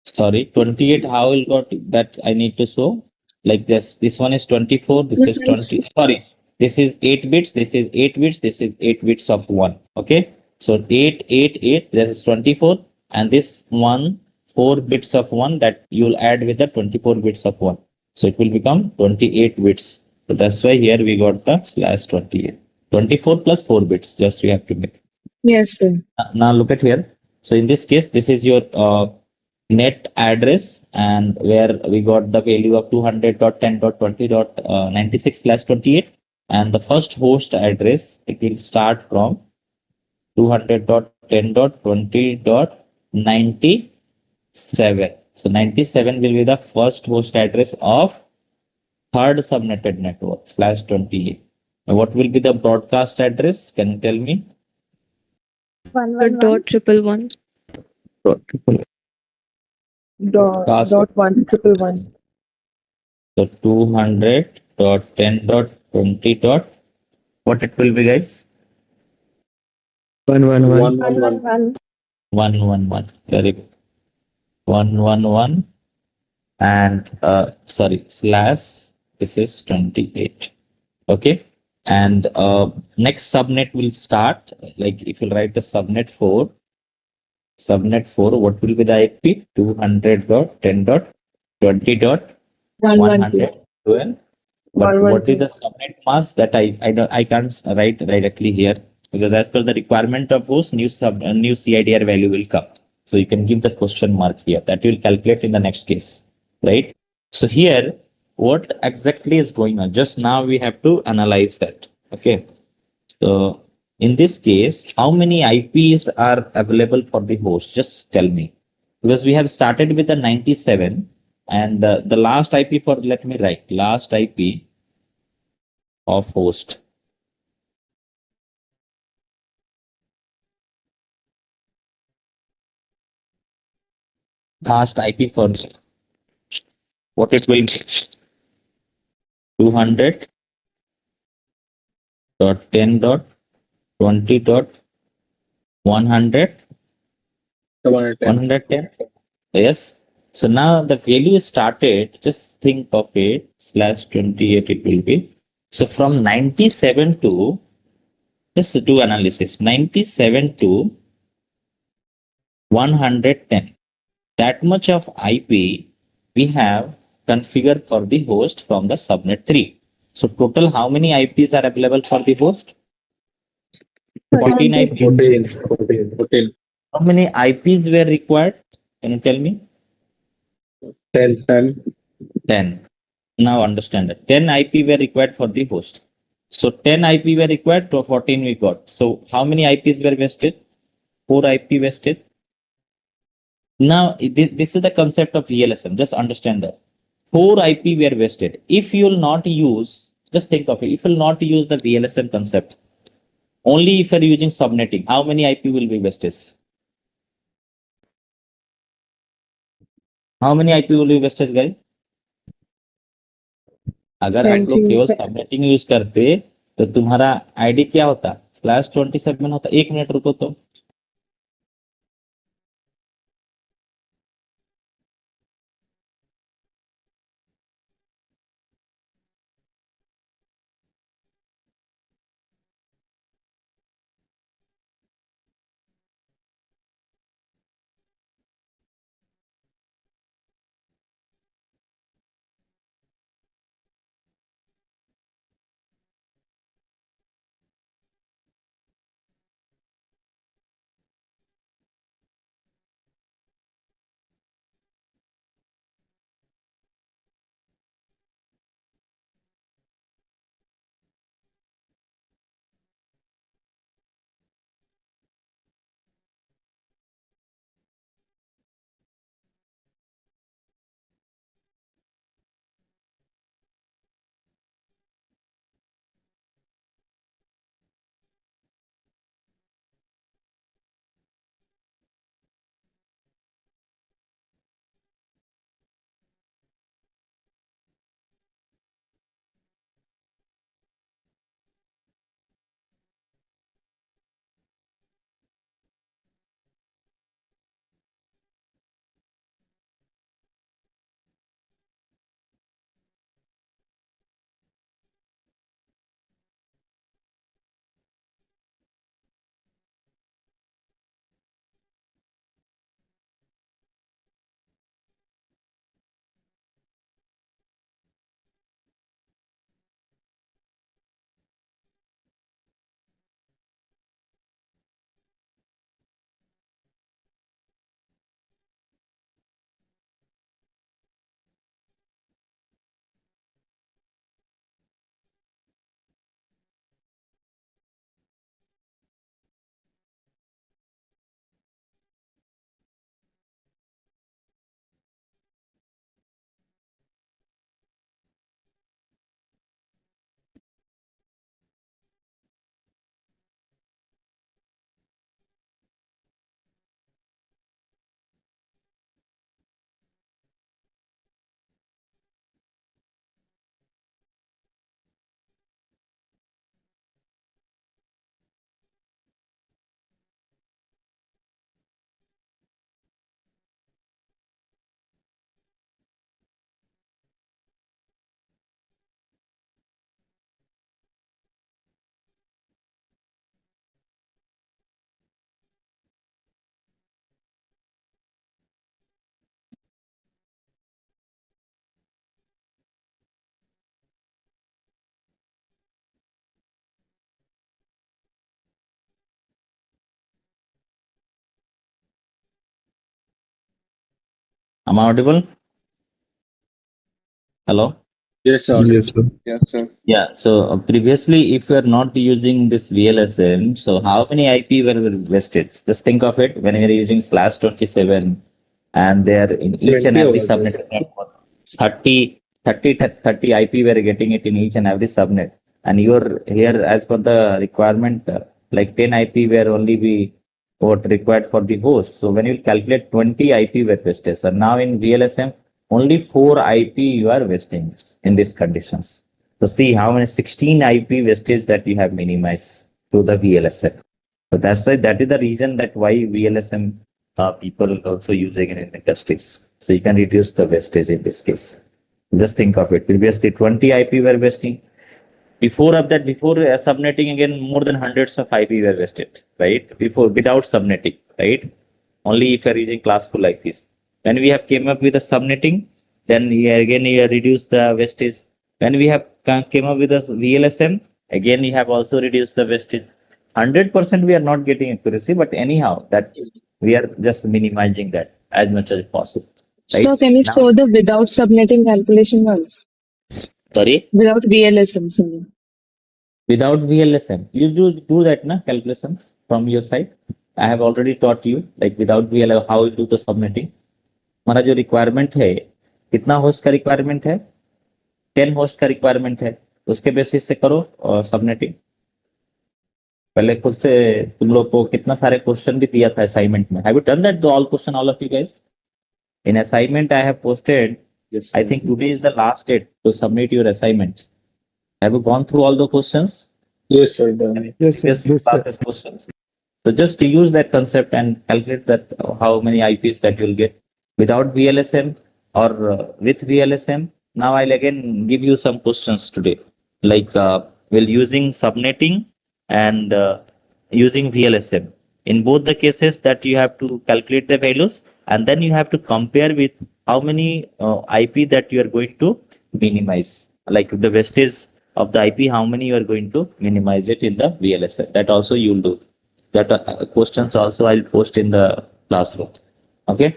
Sorry, 28. How will got that I need to show? Like this. This one is 24. This The is size 20. Sorry. This is 8 bits. This is 8 bits. This is 8 bits of 1. Okay. So 8, 8, 8. That is 24. And this one, 4 bits of 1 that you'll add with the 24 bits of 1. So it will become 28 bits. So that's why here we got the slash 28. 24 plus 4 bits. Just we have to make. yes, sir. Now look at here. So in this case, this is your net address and where we got the value of 200.10.20.96 slash 28. And the first host address, it will start from 200.10.20.97. So 97 will be the first host address of third subnetted network slash 28. Now what will be the broadcast address? Can you tell me? One The one one. dot triple one. Broadcast. Dot one triple one. So 200.10.20. What it will be, guys? 111. 111. 111. Very good. 111 and sorry, slash. This is 28. Okay. And next subnet will start. Like if you write the subnet 4, what will be the IP? 200.10.20.112. 112. But what is 112. the subnet mask that I can't write directly here because as per the requirement of host, new CIDR value will come. So you can give the question mark here that will calculate in the next case, right? So here, what exactly is going on? Just now we have to analyze that. Okay. So in this case, how many IPs are available for the host? Just tell me. Because we have started with the 97 and the last IP for, let me write, last IP of host. Last IP for what it will be 200.10.20.100 110. 110. Yes. So now the value started, just think of it, slash 28 it will be. So from 97 to, just do analysis, 97 to 110. That much of IP we have configured for the host from the subnet 3. So total how many IPs are available for the host? 49 32. IPs. 14. How many IPs were required? Can you tell me? 10. 10. Now understand that 10 IP were required for the host. So 10 IP were required, to 14 we got. So how many IPs were wasted? 4 IP wasted. Now this is the concept of VLSM. Just understand that 4 IP were wasted. If you will not use, just think of it. If you will not use the VLSM concept, only if you are using subnetting, how many IP will be wasted? How many IP will be wasted, guys? अगर आप लोग 20. केवल subnetting use करते तो तुम्हारा ID क्या होता? /27 होता. 1 मिनट रुको तो. Am I audible? Hello? Yes, sir. Yes, sir. Yes, sir. Yeah, so previously, if you are not using this VLSM, so how many IP were wasted? Just think of it when we are using slash 27 and there in each and 20 every over there. subnet network, 30 IP were getting it in each and every subnet. And you're here as per the requirement, like 10 IP were only be what required for the host. So when you calculate 20 IP were wasted. So now in VLSM, only 4 IP you are wasting in these conditions. So see how many 16 IP wastage that you have minimized to the VLSM. So that's why that is the reason that why VLSM people also using it in industries. So you can reduce the wastage in this case. Just think of it. Previously 20 IP were wasting. Before of that, before subnetting again, more than hundreds of IP were wasted, right? Before without subnetting, right? Only if you're using classful like this. When we have came up with the subnetting, then again you reduce the wastage. When we have came up with the VLSM, again you have also reduced the wastage. 100% we are not getting accuracy, but anyhow that we are just minimizing that as much as possible, So right? can you Now, show the without subnetting calculation once? sorry, Without VLSM, sorry. without VLSM, you do that na calculations from your side. I have already taught you like without VLSM how you do the subnetting. हमारा जो requirement है कितना host का requirement है 10 host का requirement है उसके basis से करो और सबनेटिंग पहले खुद से तुम लोग को कितना सारे क्वेश्चन भी दिया था असाइनमेंट में have you done that all question all of you guys in assignment I have posted Yes, I sir. Think today is the last date to submit your assignments have you gone through all the questions Yes, sir. Done. Yes, sir. Previous classes questions so just to use that concept and calculate that how many IPs that you'll get without VLSM or with VLSM. Now I'll again give you some questions today, like we'll using subnetting and using VLSM. In both the cases that you have to calculate the values and then you have to compare with how many IP that you are going to minimize, like the wastage of the IP, how many you are going to minimize it in the VLSM. That also you'll do that questions also I'll post in the classroom. Okay.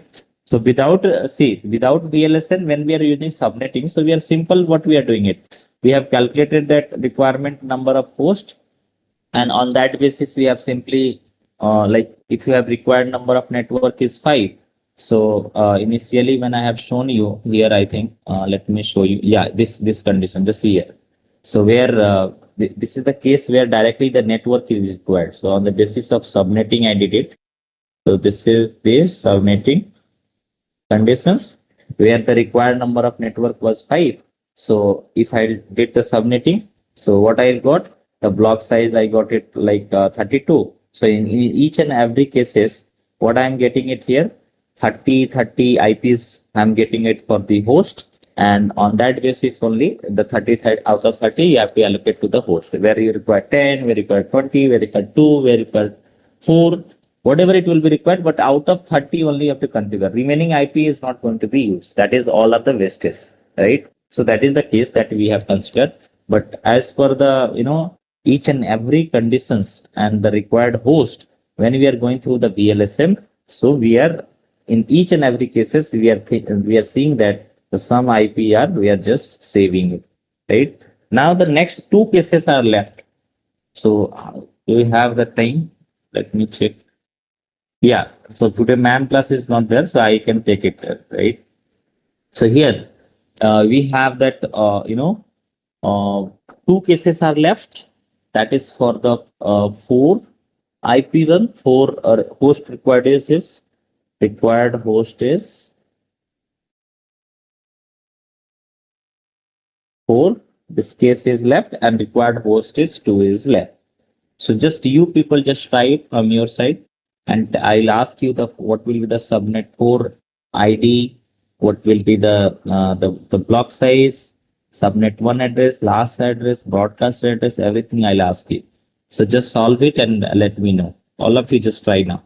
So without without VLSN when we are using subnetting, so we are simple what we are doing it. We have calculated that requirement number of host, and on that basis we have simply like if you have required number of network is 5. So initially when I have shown you here, I think let me show you. Yeah, this condition just see here. So where this is the case where directly the network is required. So on the basis of subnetting, I did it. So this is the subnetting conditions where the required number of network was 5. So if I did the subnetting, so what I got, the block size, I got it like 32. So in each and every cases, what I'm getting it here, 30 IPs, I'm getting it for the host. And on that basis only, the 30 out of 30, you have to allocate to the host. Where you require 10, where you require 20, where you require 2, where you require 4, whatever it will be required, but out of 30 only you have to configure. Remaining IP is not going to be used. That is all of the wastage, right? So that is the case that we have considered. But as per the, each and every conditions and the required host, when we are going through the VLSM, so we are in each and every cases, we are seeing that the some IPR, we are just saving it, right? Now the next two cases are left. So do we have the time? Let me check. Yeah, so today man plus is not there, so I can take it, right? So here we have that, two cases are left. That is for the 4 IP1, 4 host required host is 4. This case is left and required host is 2 is left. So just you people just try it from your side, and I'll ask you the what will be the subnet 4 ID, what will be the block size, subnet 1 address, last address, broadcast address, everything I'll ask you. So just solve it and let me know. All of you just try now.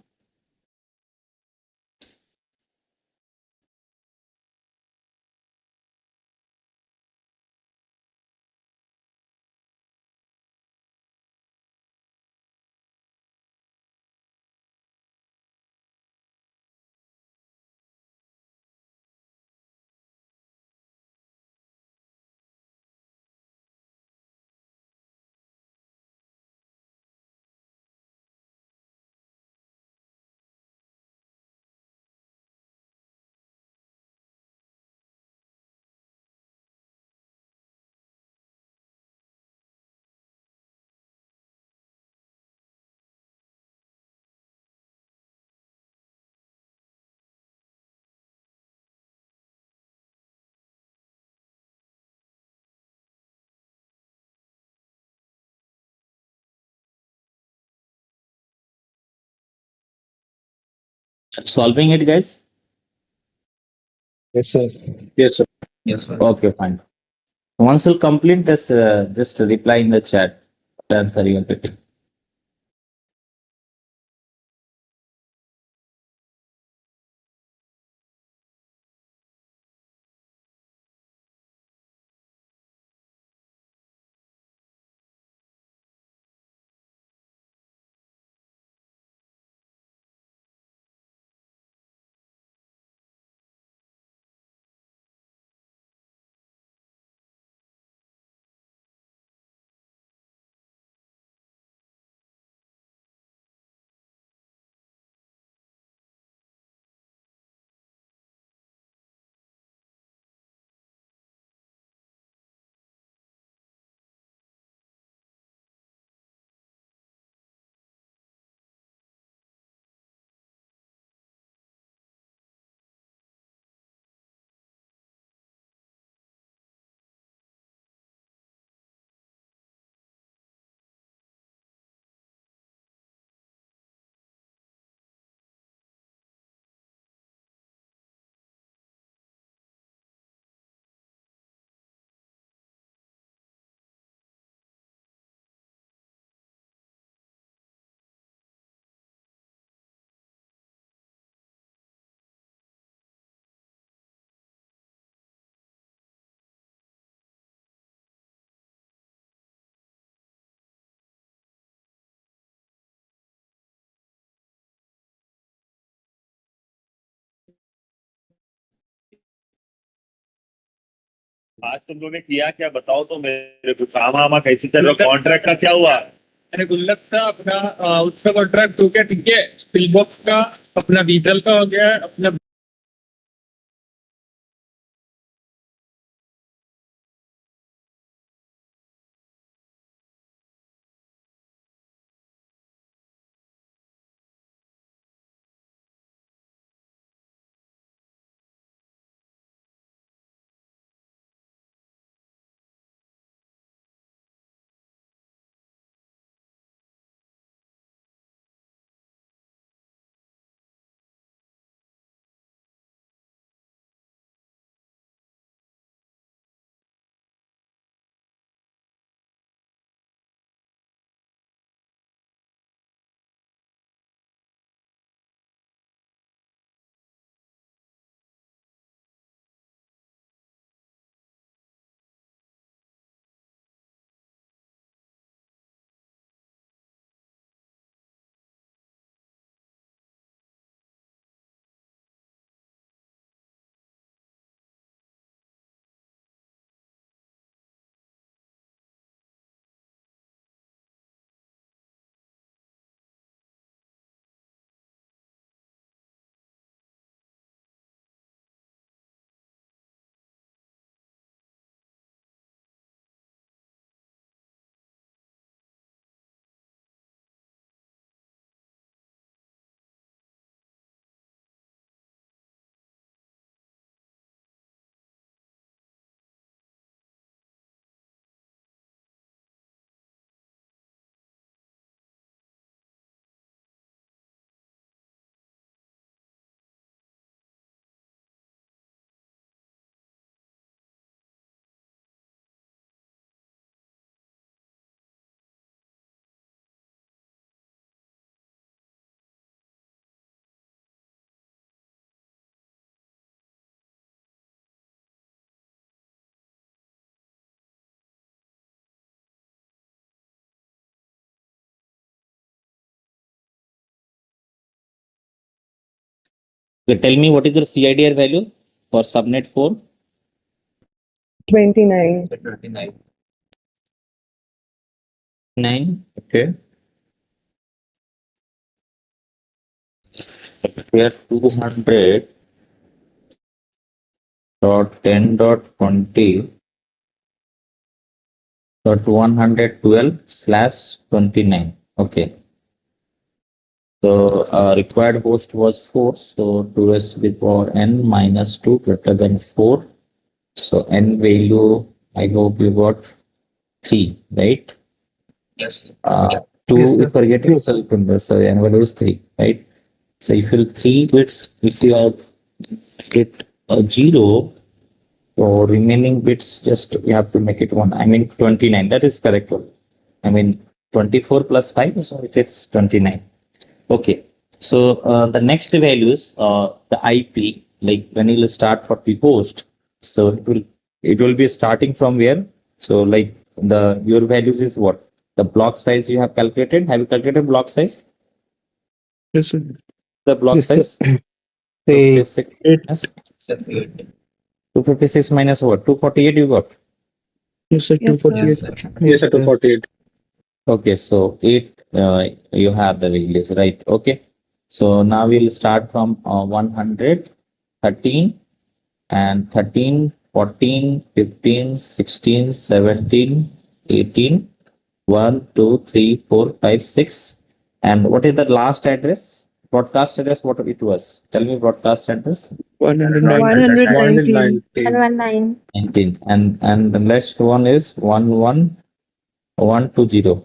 Solving it, guys? Yes, sir. Yes, sir. Okay, fine. Once you complete this, just reply in the chat. The answer you will get it. आज तुम लोगों ने किया क्या बताओ तो मेरे को काम आमा कैसे चल रहा कॉन्ट्रैक्ट का क्या हुआ अरे गुल्लक का अपना उसका कॉन्ट्रैक्ट हो गया, ठीक है। स्पिल बॉक्स का अपना डीजल का हो गया, अपना Tell me what is the CIDR value for subnet 4? 29. 9. Okay. Here 200.10.20.112/29. Okay. So required host was 4. So 2 raised to the power n minus 2 greater than 4. So n value, I hope you got 3, right? Yes. 2 if we're getting yourself in this, so n value is 3, right? So if you 3 bits, if you have get a 0, so remaining bits just you have to make it 1. I mean 29. That is correct one. I mean 24 plus 5, so it is 29. Okay. So the next values, the IP, like when you will start for the host, so it will be starting from where? So like the your values is what? The block size you have calculated. Have you calculated block size? Yes, sir. The block Yes, sir. size? Say 56 8. minus 256 minus what? 248 you got. Yes, sir. Yes, sir. 248. Yes, sir. 248. Okay, so 8 you have the values, right? Okay. So now we'll start from 100, 13, and 13, 14, 15, 16, 17, 18, 1, 2, 3, 4, 5, 6. And what is the last address? Broadcast address, what it was? Tell me broadcast address. 119. 119. 119. 19. And the next one is 11120.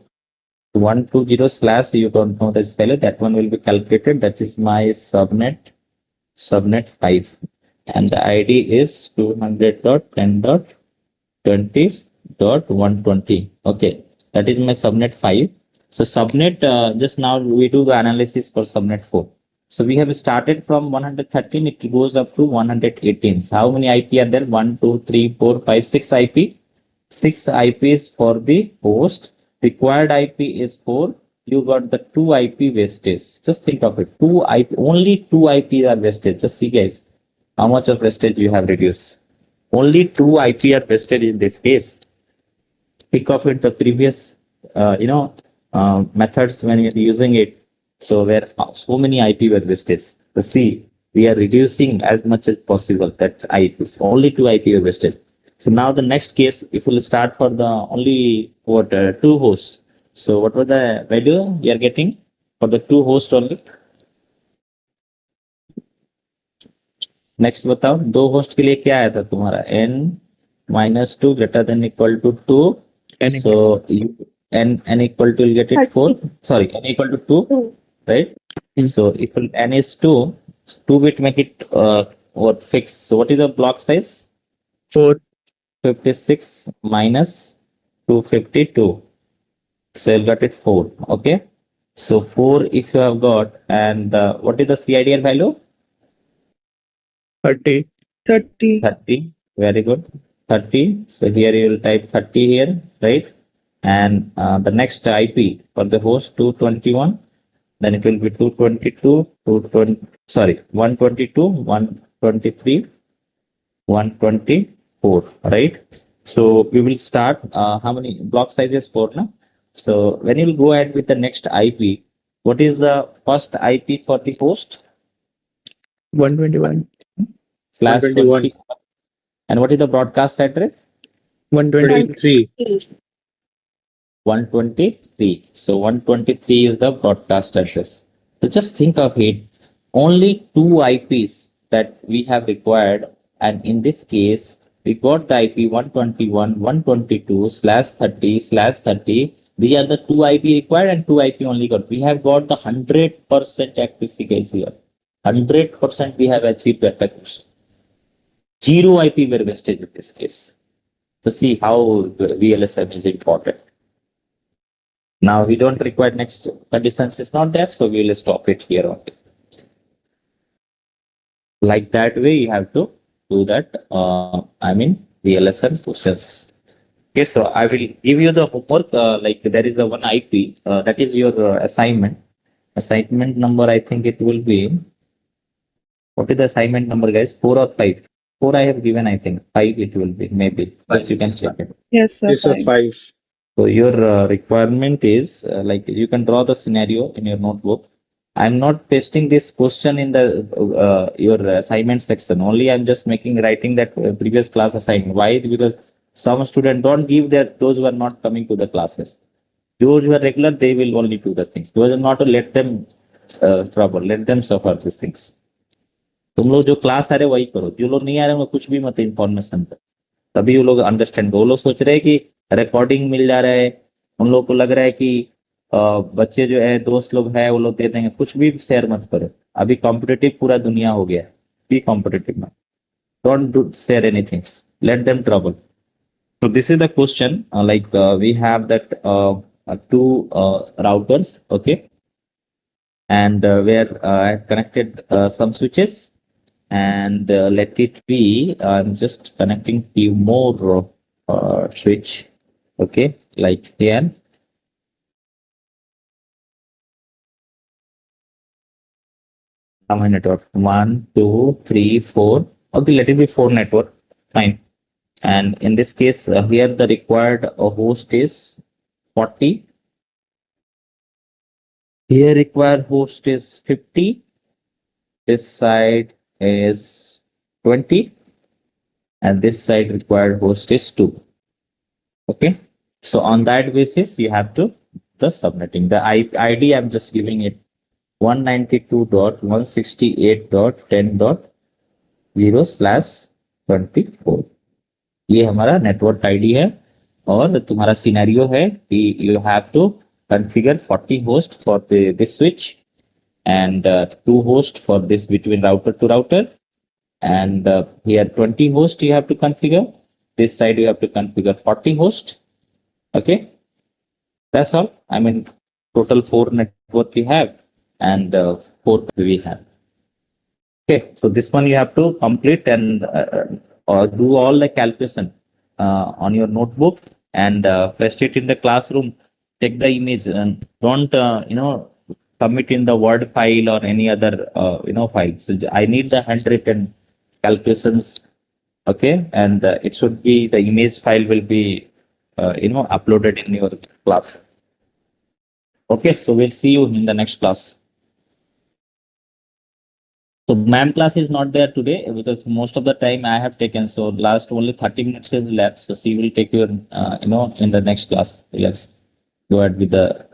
120 slash, you don't know this value, that one will be calculated. That is my subnet 5. And the ID is 200.10.20.120. Okay, that is my subnet 5. So subnet, just now we do the analysis for subnet 4. So we have started from 113, it goes up to 118. So how many IP are there? 1, 2, 3, 4, 5, 6 IP. 6 IPs for the host. Required IP is 4. You got the 2 IP wastage. Just think of it. 2 IP, only 2 IP are wasted. Just see, guys, how much of wastage you have reduced. Only 2 IP are wasted in this case. Think of it, the previous, methods when you're using it. So where so many IP were wasted. So see, we are reducing as much as possible that IPs. Only 2 IP were wasted. So now the next case, if we'll start for the only 2 hosts. So what was the value you are getting for the 2 hosts only? Next बताओ, 2 host के लिए क्या आया था तुम्हारा? n-2 greater than equal to 2. N So n equal to, you'll get it 4. Sorry, n equal to 2, right? So if n is 2, 2 bit make it what fixed. So what is the block size? 4. 56 minus 252. So you'll get it 4. Okay. So 4 if you have got, and what is the CIDR value? 30. 30. 30. Very good. 30. So here you will type 30 here, right? And the next IP for the host 221. Then it will be 222, 122, 123, 124, right? So we will start, how many block sizes? 4, no? So when you will go ahead with the next IP, what is the first IP for the host? 121. Slash 121. 20. And what is the broadcast address? 123. 123. So 123 is the broadcast address. So just think of it, only 2 IPs that we have required, and in this case we got the IP 121, 122 slash 30 slash 30. These are the 2 IP required and 2 IP only got. We have got the 100% accuracy, guys, here. 100% we have achieved that accuracy. 0 IP were wasted in this case. So see how the VLSM is important. Now we don't require next conditions is not there, so we will stop it here only. Like that way you have to do that. VLSM questions. Okay, so I will give you the homework. Like there is a one IP that is your assignment. Assignment number, I think it will be. What is the assignment number, guys? 4 or 5? 4 I have given, I think. 5 it will be, maybe. Just you can check it. Yes, sir. Yes, sir. 5. So your requirement is like you can draw the scenario in your notebook. I'm not pasting this question in the your assignment section. Only I'm just writing that previous class assignment. Why? Because some students don't give that, those who are not coming to the classes. Those who are regular, they will only do the things. Those are not to let them trouble, let them suffer these things. तुम लोग जो class आ रहे वही करो, जो लोग नहीं आ रहे कुछ भी मत इंफॉर्मेशन पर, तभी वो लोग अंडरस्टैंड। वो लोग सोच रहे हैं कि रिकॉर्डिंग मिल जा रहा है, उन लोगों को लग रहा है कि बच्चे जो है दोस्त लोग है वो लोग दे देंगे, कुछ भी शेयर मत करो। अभी कॉम्पिटिटिव पूरा दुनिया हो गया है, बी कॉम्पिटिटिव ना, don't do share anything, let them trouble. So this is the question. We have that two routers, okay, and where I have connected some switches, and let it be. I'm just connecting few more switch, okay, like here. How many network? 1, 2, 3, 4. Okay, let it be 4 network. Fine. And in this case, here the required host is 40. Here required host is 50. This side is 20. And this side required host is 2. Okay. So on that basis, you have to the subnetting. The ID I'm just giving it 192.168.10.0/24. ये हमारा network ID है और तुम्हारा scenario है कि you have to configure 40 host for this switch and 2 host for this between router to router, and here 20 host you have to configure. This side you have to configure 40 host. Okay, that's all. I mean, total 4 network we have, and 4 we have. Okay, so this one you have to complete and or do all the calculation on your notebook and paste it in the classroom. Take the image and don't submit in the Word file or any other file. So I need the handwritten calculations. Okay, and it should be the image file will be uploaded in your class. Okay, so we'll see you in the next class. So ma'am class is not there today because most of the time I have taken. So last only 30 minutes is left. So she will take your in the next class. Let's go ahead with the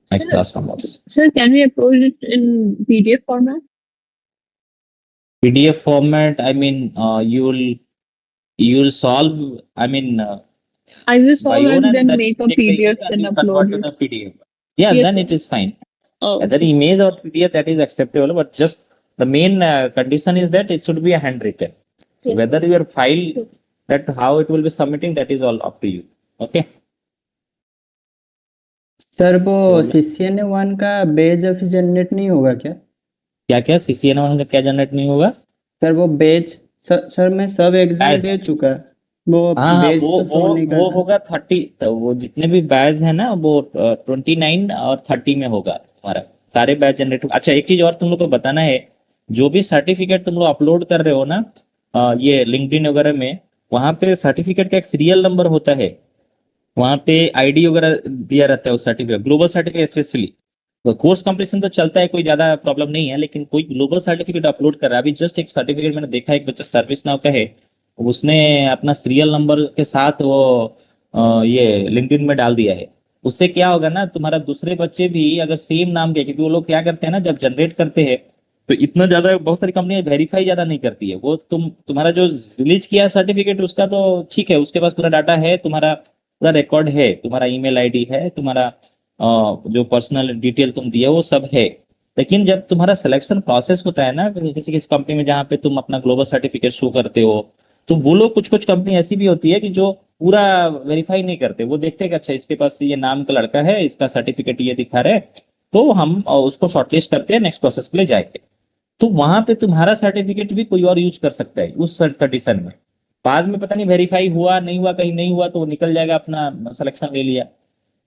next class numbers. Sir, can we upload it in PDF format? PDF format. I mean, you'll solve. I mean, I will by solve own and then then make a take the PDF image and and you convert upload to it. the PDF. Yeah, Yes, then sir. it is fine. Oh, Whether image or PDF, that is acceptable. But just the main condition is that it should be a handwritten. So yes, whether your file, that how it will be submitting, that is all up to you. Okay. Sir वो CCNA1 का beige अभी generate नहीं होगा क्या? क्या क्या CCNA1 का क्या जनरेट नहीं होगा? सर वो बेज सर मैं सब एग्जाम दे चुका, वो बेज तो शो नहीं कर वो रहा। होगा 30, तो वो जितने भी बैच है ना वो 29 और 30 में होगा तुम्हारा सारे बैच जनरेट। अच्छा, एक चीज और तुम लोग को बताना है, जो भी सर्टिफिकेट तुम लोग अपलोड कर रहे हो ना ये लिंक्डइन वगैरह में, वहां पे सर्टिफिकेट का एक सीरियल नंबर होता है, वहां पे आईडी वगैरह दिया रहता है उस सर्टिफिकेट, ग्लोबल सर्टिफिकेट स्पेशली। तो कोर्स कंप्लीशन तो चलता है, कोई ज्यादा प्रॉब्लम नहीं है, लेकिन कोई ग्लोबल सर्टिफिकेट अपलोड कर रहा है। अभी जस्ट एक सर्टिफिकेट मैंने देखा, एक बच्चा सर्विस नाउ का है, उसने अपना सीरियल नंबर के साथ वो ये लिंक्डइन में डाल दिया है। उससे क्या होगा ना, तुम्हारा दूसरे बच्चे भी अगर सेम नाम के, क्योंकि वो लोग क्या करते हैं ना जब जनरेट करते हैं तो इतना ज्यादा बहुत सारी कंपनियां वेरीफाई ज्यादा नहीं करती है। वो तुम्हारा जो रिलीज किया सर्टिफिकेट उसका तो ठीक है, उसके पास पूरा डाटा है, तुम्हारा पूरा रिकॉर्ड है, तुम्हारा ईमेल आईडी है, तुम्हारा जो पर्सनल डिटेल तुम दिए वो सब है। लेकिन जब तुम्हारा सिलेक्शन प्रोसेस होता है ना किसी किसी कंपनी में जहाँ पे तुम अपना ग्लोबल सर्टिफिकेट शो करते हो, तो वो लोग कुछ कुछ कंपनी ऐसी भी होती है कि जो पूरा वेरीफाई नहीं करते। वो देखते हैं कि अच्छा इसके पास ये नाम का लड़का है, इसका सर्टिफिकेट ये दिखा रहे, तो हम उसको शॉर्टलिस्ट करते हैं, नेक्स्ट प्रोसेस के लिए जाएंगे। तो वहां पे तुम्हारा सर्टिफिकेट भी कोई और यूज कर सकता है उस कंडीशन में। बाद में पता नहीं वेरीफाई हुआ नहीं हुआ, कहीं नहीं हुआ तो वो निकल जाएगा, अपना सिलेक्शन ले लिया।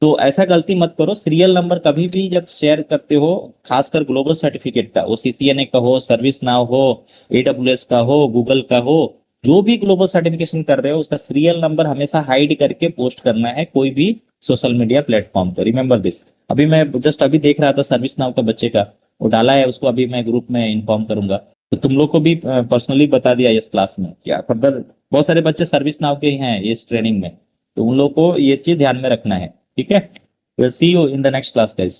तो ऐसा गलती मत करो। सीरियल नंबर कभी भी जब शेयर करते हो, खासकर ग्लोबल सर्टिफिकेट का, वो CCNA का हो, सर्विस नाउ हो, AWS का हो, गूगल का हो, जो भी ग्लोबल सर्टिफिकेशन कर रहे हो उसका सीरियल नंबर हमेशा हाइड करके पोस्ट करना है कोई भी सोशल मीडिया प्लेटफॉर्म पर। Remember this. अभी मैं जस्ट अभी देख रहा था सर्विस नाउ का बच्चे का, वो डाला है, उसको अभी मैं ग्रुप में इन्फॉर्म करूंगा। तो तुम लोग को भी पर्सनली बता दिया इस क्लास में, क्या फर्दर बहुत सारे बच्चे सर्विस नाउ के ही हैं इस ट्रेनिंग में, तो उन लोग को ये चीज ध्यान में रखना है। ठीक है, we'll see you in the next class guys.